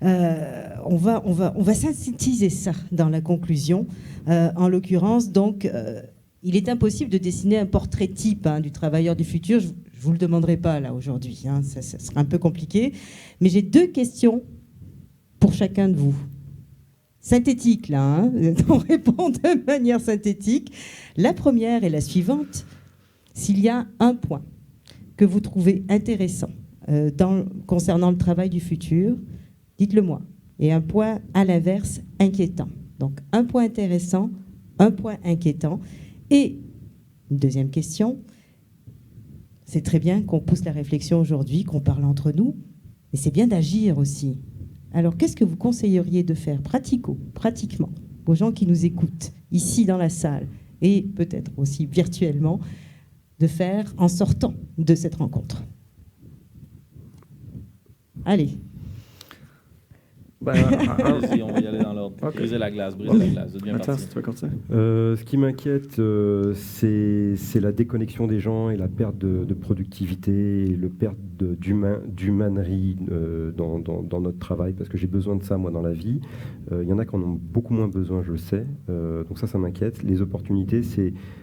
on va synthétiser ça dans la conclusion. En l'occurrence, donc, il est impossible de dessiner un portrait type du travailleur du futur. Je ne vous le demanderai pas, là, aujourd'hui. Ça sera un peu compliqué. Mais j'ai 2 questions pour chacun de vous. Synthétique, là. On répond de manière synthétique. La première est la suivante. S'il y a un point que vous trouvez intéressant concernant le travail du futur, dites-le moi. Et un point, à l'inverse, inquiétant. Donc, un point intéressant, un point inquiétant. Et une deuxième question, c'est très bien qu'on pousse la réflexion aujourd'hui, qu'on parle entre nous, mais c'est bien d'agir aussi. Alors, qu'est-ce que vous conseilleriez de faire pratiquement, aux gens qui nous écoutent, ici dans la salle, et peut-être aussi virtuellement, de faire en sortant de cette rencontre? Allez. Vas-y, on va y aller dans l'ordre. Okay. Briser la glace, briser la glace. Bien Mathias, parti. tu veux continuer? Ce qui m'inquiète, c'est la déconnexion des gens et la perte de productivité, et la perte d'humanerie dans notre travail, parce que j'ai besoin de ça, moi, dans la vie. Il y en a qui en ont beaucoup moins besoin, je le sais. Donc ça m'inquiète. Les opportunités,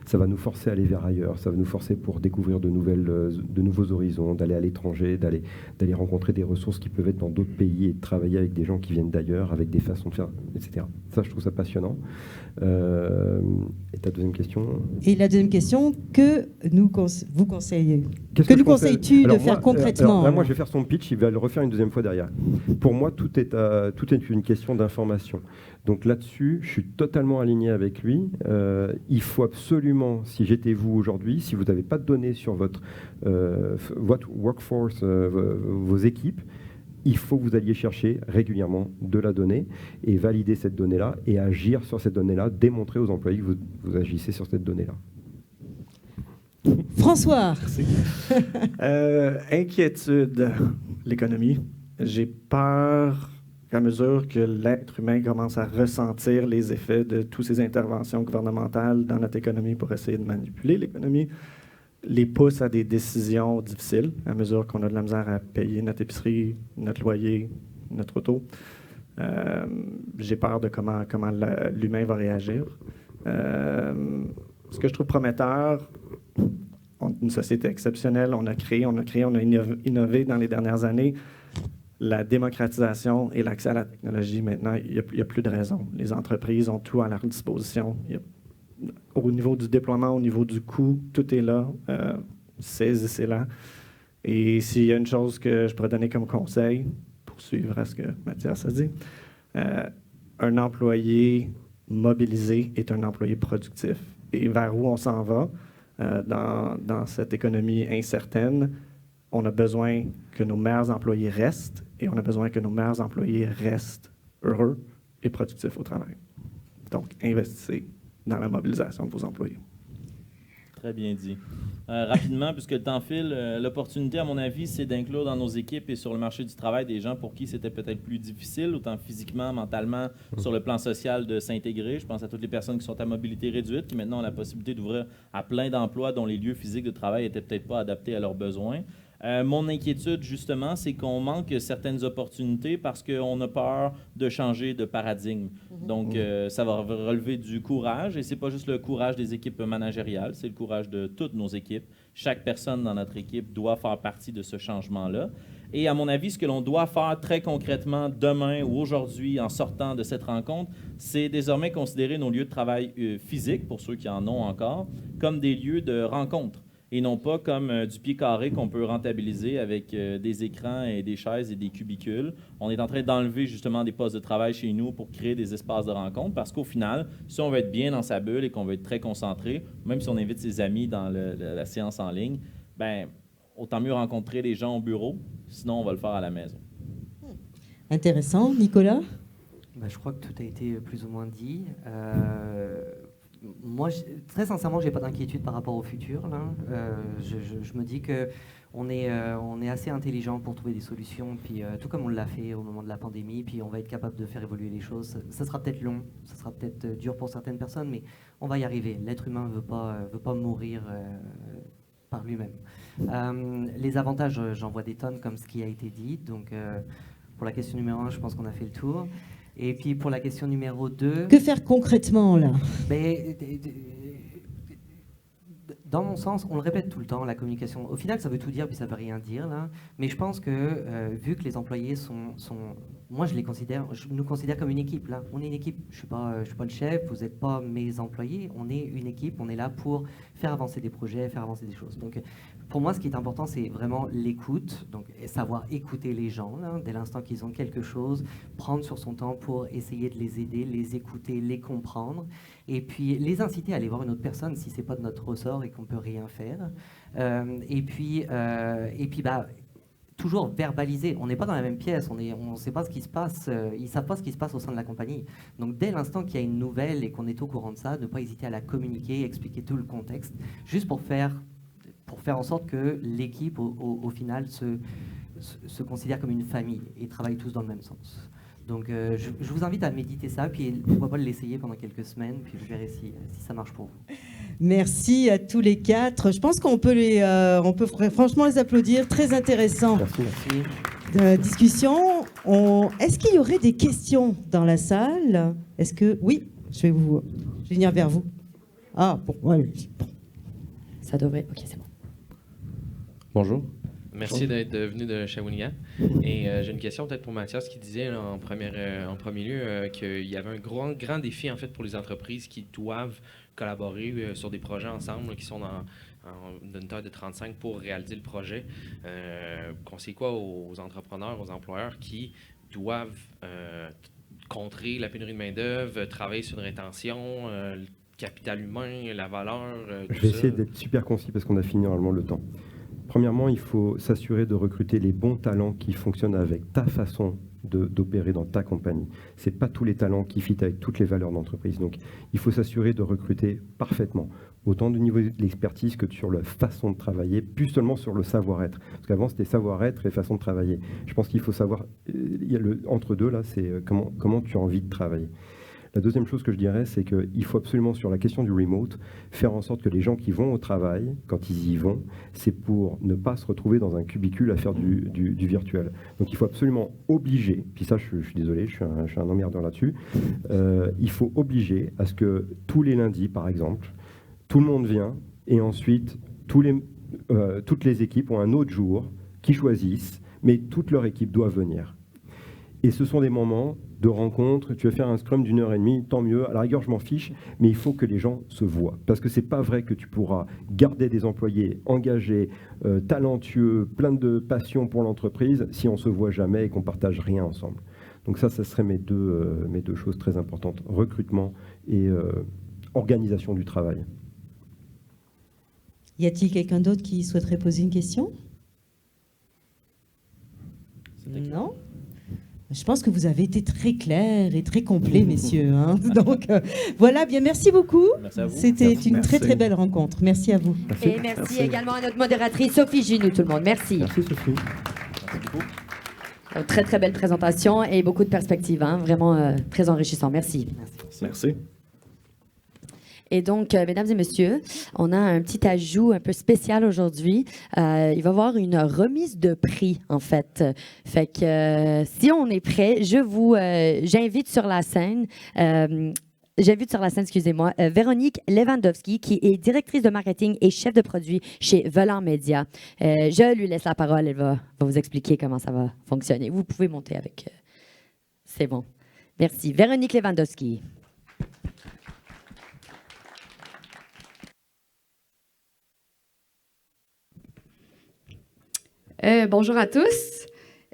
ça va nous forcer à aller vers ailleurs. Ça va nous forcer pour découvrir de nouveaux horizons, d'aller à l'étranger, d'aller rencontrer des ressources qui peuvent être dans d'autres pays et de travailler avec des gens qui qui viennent d'ailleurs, avec des façons de faire, etc. Ça, je trouve ça passionnant. Et ta deuxième question? Et la deuxième question, que vous conseillez? Qu'est-ce Que nous je conseille? conseilles-tu de Alors, faire concrètement? Là, moi, je vais faire son pitch, il va le refaire une deuxième fois derrière. Pour moi, tout est une question d'information. Donc là-dessus, je suis totalement aligné avec lui. Il faut absolument, si j'étais vous aujourd'hui, si vous n'avez pas de données sur votre workforce, vos équipes, il faut que vous alliez chercher régulièrement de la donnée et valider cette donnée-là et agir sur cette donnée-là, démontrer aux employés que vous agissez sur cette donnée-là. François. Inquiétude, l'économie. J'ai peur qu'à mesure que l'être humain commence à ressentir les effets de toutes ces interventions gouvernementales dans notre économie pour essayer de manipuler l'économie, les pousse à des décisions difficiles, à mesure qu'on a de la misère à payer notre épicerie, notre loyer, notre auto. J'ai peur de comment l'humain va réagir. Ce que je trouve prometteur, une société exceptionnelle, on a innové dans les dernières années. La démocratisation et l'accès à la technologie, maintenant, il n'y a plus de raison. Les entreprises ont tout à leur disposition. Au niveau du déploiement, au niveau du coût, tout est là. Saisissez-la. Et s'il y a une chose que je pourrais donner comme conseil, pour suivre à ce que Mathias a dit, un employé mobilisé est un employé productif. Et vers où on s'en va dans cette économie incertaine, on a besoin que nos meilleurs employés restent et on a besoin que nos meilleurs employés restent heureux et productifs au travail. Donc, investissez dans la mobilisation de vos employés. Très bien dit. Rapidement, puisque le temps file, l'opportunité, à mon avis, c'est d'inclure dans nos équipes et sur le marché du travail des gens pour qui c'était peut-être plus difficile, autant physiquement, mentalement, sur le plan social, de s'intégrer. Je pense à toutes les personnes qui sont à mobilité réduite, qui maintenant ont la possibilité d'ouvrir à plein d'emplois dont les lieux physiques de travail n'étaient peut-être pas adaptés à leurs besoins. Mon inquiétude, justement, c'est qu'on manque certaines opportunités parce qu'on a peur de changer de paradigme. Donc, ça va relever du courage, et ce n'est pas juste le courage des équipes managériales, c'est le courage de toutes nos équipes. Chaque personne dans notre équipe doit faire partie de ce changement-là. Et à mon avis, ce que l'on doit faire très concrètement demain ou aujourd'hui en sortant de cette rencontre, c'est désormais considérer nos lieux de travail physiques, pour ceux qui en ont encore, comme des lieux de rencontre, et non pas comme du pied carré qu'on peut rentabiliser avec des écrans et des chaises et des cubicules. On est en train d'enlever justement des postes de travail chez nous pour créer des espaces de rencontre, parce qu'au final, si on veut être bien dans sa bulle et qu'on veut être très concentré, même si on invite ses amis dans la séance en ligne, ben autant mieux rencontrer les gens au bureau, sinon on va le faire à la maison. Intéressant. Nicolas? Je crois que tout a été plus ou moins dit. Moi, très sincèrement, je n'ai pas d'inquiétude par rapport au futur. Là. Je me dis qu'on est assez intelligent pour trouver des solutions, puis tout comme on l'a fait au moment de la pandémie, puis on va être capable de faire évoluer les choses. Ça sera peut-être long, ça sera peut-être dur pour certaines personnes, mais on va y arriver. L'être humain ne veut pas mourir par lui-même. Les avantages, j'en vois des tonnes, comme ce qui a été dit. Donc, pour la question numéro 1, je pense qu'on a fait le tour. Et puis pour la question numéro 2... Que faire concrètement, là? Dans mon sens, on le répète tout le temps, la communication. Au final, ça veut tout dire, puis ça veut rien dire, là. Mais je pense que, vu que les employés sont... Moi, je nous considère comme une équipe, là. On est une équipe. Je suis pas le chef, vous n'êtes pas mes employés. On est une équipe, on est là pour faire avancer des projets, faire avancer des choses. Donc, pour moi, ce qui est important, c'est vraiment l'écoute, donc savoir écouter les gens, là, dès l'instant qu'ils ont quelque chose, prendre sur son temps pour essayer de les aider, les écouter, les comprendre, et puis les inciter à aller voir une autre personne si c'est pas de notre ressort et qu'on peut rien faire. Et puis, toujours verbaliser. On n'est pas dans la même pièce, on ne sait pas ce qui se passe, ils ne savent pas ce qui se passe au sein de la compagnie. Donc dès l'instant qu'il y a une nouvelle et qu'on est au courant de ça, ne pas hésiter à la communiquer, expliquer tout le contexte, juste pour faire en sorte que l'équipe, au final, se considère comme une famille et travaille tous dans le même sens. Donc je vous invite à méditer ça, puis pourquoi pas l'essayer pendant quelques semaines, puis vous verrez si ça marche pour vous. Merci à tous les quatre. Je pense qu'on peut franchement les applaudir. Très intéressant. Merci. Discussion. Est-ce qu'il y aurait des questions dans la salle? Est-ce que... Oui, je vais venir vers vous. Ah, bon, ouais. Ça devrait... Ok, c'est bon. Bonjour. Merci d'être venu de Shawinigan. Et j'ai une question peut-être pour Mathias qui disait là, en premier lieu qu'il y avait un grand défi en fait pour les entreprises qui doivent collaborer sur des projets ensemble là, qui sont d'une taille de 35 pour réaliser le projet. Conseillez quoi aux entrepreneurs, aux employeurs qui doivent contrer la pénurie de main-d'œuvre, travailler sur une rétention, le capital humain, la valeur. Je vais essayer d'être super concis parce qu'on a fini normalement le temps. Premièrement, il faut s'assurer de recruter les bons talents qui fonctionnent avec ta façon d'opérer dans ta compagnie. Ce n'est pas tous les talents qui fitent avec toutes les valeurs d'entreprise. Donc, il faut s'assurer de recruter parfaitement, autant du niveau de l'expertise que sur la façon de travailler, plus seulement sur le savoir-être. Parce qu'avant, c'était savoir-être et façon de travailler. Je pense qu'il faut savoir, il y a entre deux, là, c'est comment tu as envie de travailler. La deuxième chose que je dirais, c'est qu'il faut absolument, sur la question du remote, faire en sorte que les gens qui vont au travail, quand ils y vont, c'est pour ne pas se retrouver dans un cubicule à faire du virtuel. Donc il faut absolument obliger, puis ça je suis désolé, je suis un emmerdeur là-dessus, il faut obliger à ce que tous les lundis, par exemple, tout le monde vient, et ensuite toutes les équipes ont un autre jour qu'ils choisissent, mais toute leur équipe doit venir. Et ce sont des moments de rencontre. Tu vas faire un scrum d'1h30, tant mieux. À la rigueur, je m'en fiche, mais il faut que les gens se voient. Parce que c'est pas vrai que tu pourras garder des employés engagés, talentueux, plein de passion pour l'entreprise, si on se voit jamais et qu'on partage rien ensemble. Donc ça serait mes deux choses très importantes. Recrutement et organisation du travail. Y a-t-il quelqu'un d'autre qui souhaiterait poser une question? Non? Je pense que vous avez été très clair et très complet, messieurs. Hein. Donc, voilà, bien, merci beaucoup. Merci à vous. C'était une très, très belle rencontre. Merci à vous. Merci. Et merci également à notre modératrice Sophie Ginou, tout le monde. Merci. Merci Sophie. Merci beaucoup. Très, très belle présentation et beaucoup de perspectives. Hein. Vraiment très enrichissant. Merci. Merci. Et donc, mesdames et messieurs, on a un petit ajout un peu spécial aujourd'hui. Il va y avoir une remise de prix, en fait. Fait que si on est prêt, j'invite sur la scène... excusez-moi, Véronique Lewandowski, qui est directrice de marketing et chef de produit chez Velan Média. Je lui laisse la parole, elle va vous expliquer comment ça va fonctionner. Vous pouvez monter avec... C'est bon. Merci. Véronique Lewandowski. Bonjour à tous.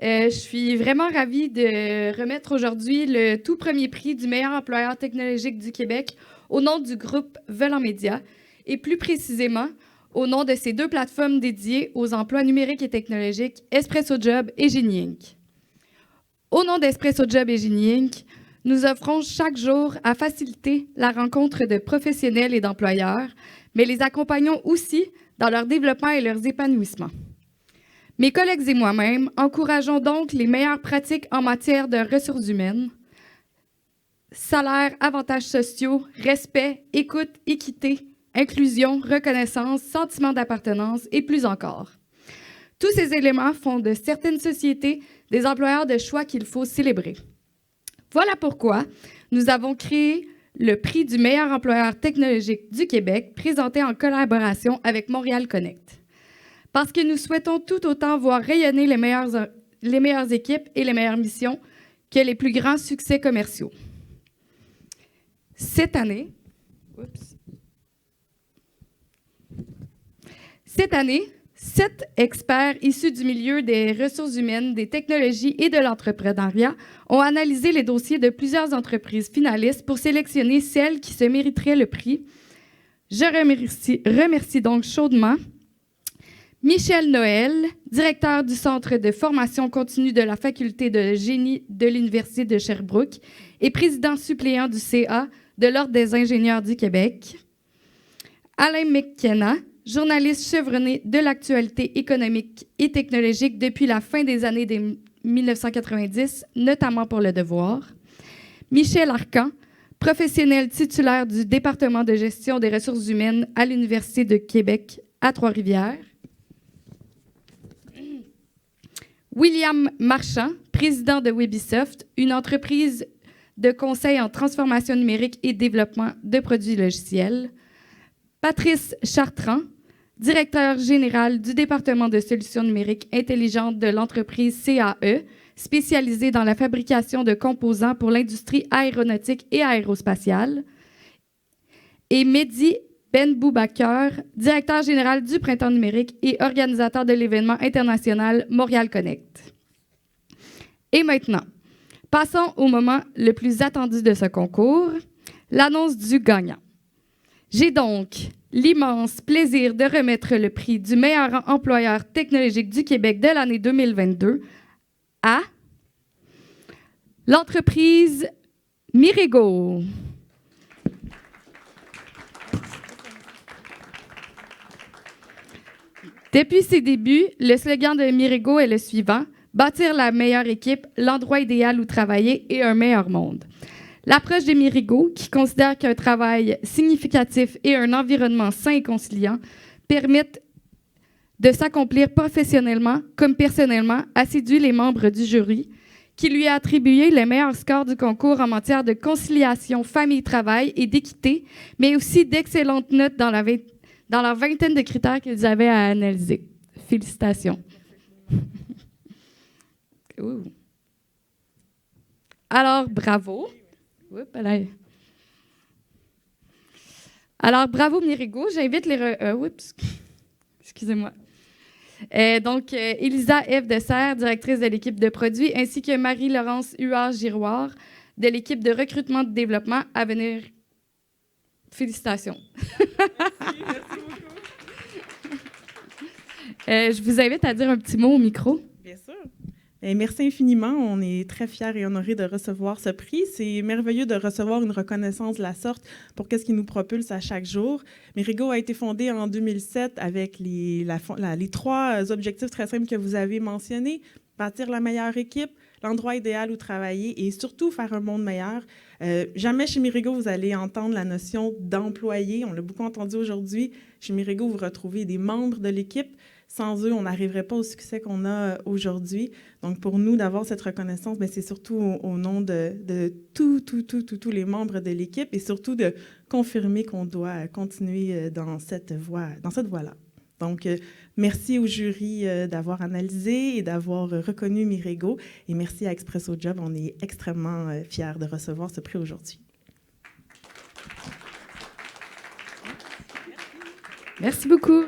Je suis vraiment ravie de remettre aujourd'hui le tout premier prix du meilleur employeur technologique du Québec au nom du groupe Velan Média et plus précisément au nom de ces deux plateformes dédiées aux emplois numériques et technologiques, Espresso Job et Génie Inc. Au nom d'Espresso Job et Génie Inc., nous offrons chaque jour à faciliter la rencontre de professionnels et d'employeurs, mais les accompagnons aussi dans leur développement et leurs épanouissements. Mes collègues et moi-même encourageons donc les meilleures pratiques en matière de ressources humaines, salaire, avantages sociaux, respect, écoute, équité, inclusion, reconnaissance, sentiment d'appartenance et plus encore. Tous ces éléments font de certaines sociétés des employeurs de choix qu'il faut célébrer. Voilà pourquoi nous avons créé le prix du meilleur employeur technologique du Québec, présenté en collaboration avec Montréal Connect. Parce que nous souhaitons tout autant voir rayonner les meilleures équipes et les meilleures missions que les plus grands succès commerciaux. Cette année, 7 experts issus du milieu des ressources humaines, des technologies et de l'entrepreneuriat ont analysé les dossiers de plusieurs entreprises finalistes pour sélectionner celles qui se mériteraient le prix. Je remercie donc chaudement Michel Noël, directeur du Centre de formation continue de la Faculté de génie de l'Université de Sherbrooke et président suppléant du CA de l'Ordre des ingénieurs du Québec. Alain McKenna, journaliste chevronné de l'actualité économique et technologique depuis la fin des années 1990, notamment pour Le Devoir. Michel Arcan, professionnel titulaire du département de gestion des ressources humaines à l'Université de Québec à Trois-Rivières. William Marchand, président de Webisoft, une entreprise de conseil en transformation numérique et développement de produits logiciels. Patrice Chartrand, directeur général du département de solutions numériques intelligentes de l'entreprise CAE, spécialisée dans la fabrication de composants pour l'industrie aéronautique et aérospatiale. Et Mehdi Benboubaker, directeur général du Printemps numérique et organisateur de l'événement international Montréal Connect. Et maintenant, passons au moment le plus attendu de ce concours, l'annonce du gagnant. J'ai donc l'immense plaisir de remettre le prix du meilleur employeur technologique du Québec de l'année 2022 à l'entreprise Mirigo. Depuis ses débuts, le slogan de Mirigo est le suivant: bâtir la meilleure équipe, l'endroit idéal où travailler et un meilleur monde. L'approche de Mirigo, qui considère qu'un travail significatif et un environnement sain et conciliant permettent de s'accomplir professionnellement comme personnellement, a séduit les membres du jury, qui lui a attribué le meilleur score du concours en matière de conciliation famille-travail et d'équité, mais aussi d'excellentes notes dans la vingtaine de critères qu'ils avaient à analyser. Félicitations. Alors, bravo. Alors, bravo Mirigo. J'invite les... Excusez-moi. Donc, Elisa F. Dessert, directrice de l'équipe de produits, ainsi que Marie-Laurence Huard-Giroir, de l'équipe de recrutement de développement, à venir. Félicitations. Merci beaucoup. Je vous invite à dire un petit mot au micro. Bien sûr. Et merci infiniment. On est très fiers et honorés de recevoir ce prix. C'est merveilleux de recevoir une reconnaissance de la sorte pour qu'est-ce qui nous propulse à chaque jour. Mirigo a été fondé en 2007 avec les trois objectifs très simples que vous avez mentionnés: bâtir la meilleure équipe, l'endroit idéal où travailler et surtout faire un monde meilleur. Jamais chez Mirigo, vous allez entendre la notion d'employé. On l'a beaucoup entendu aujourd'hui. Chez Mirigo, vous retrouvez des membres de l'équipe. Sans eux, on n'arriverait pas au succès qu'on a aujourd'hui. Donc, pour nous, d'avoir cette reconnaissance, c'est surtout au nom de tous les membres de l'équipe et surtout de confirmer qu'on doit continuer dans cette voie-là. Donc, merci au jury d'avoir analysé et d'avoir reconnu Mirigo. Et merci à Expresso Job. On est extrêmement fiers de recevoir ce prix aujourd'hui. Merci beaucoup.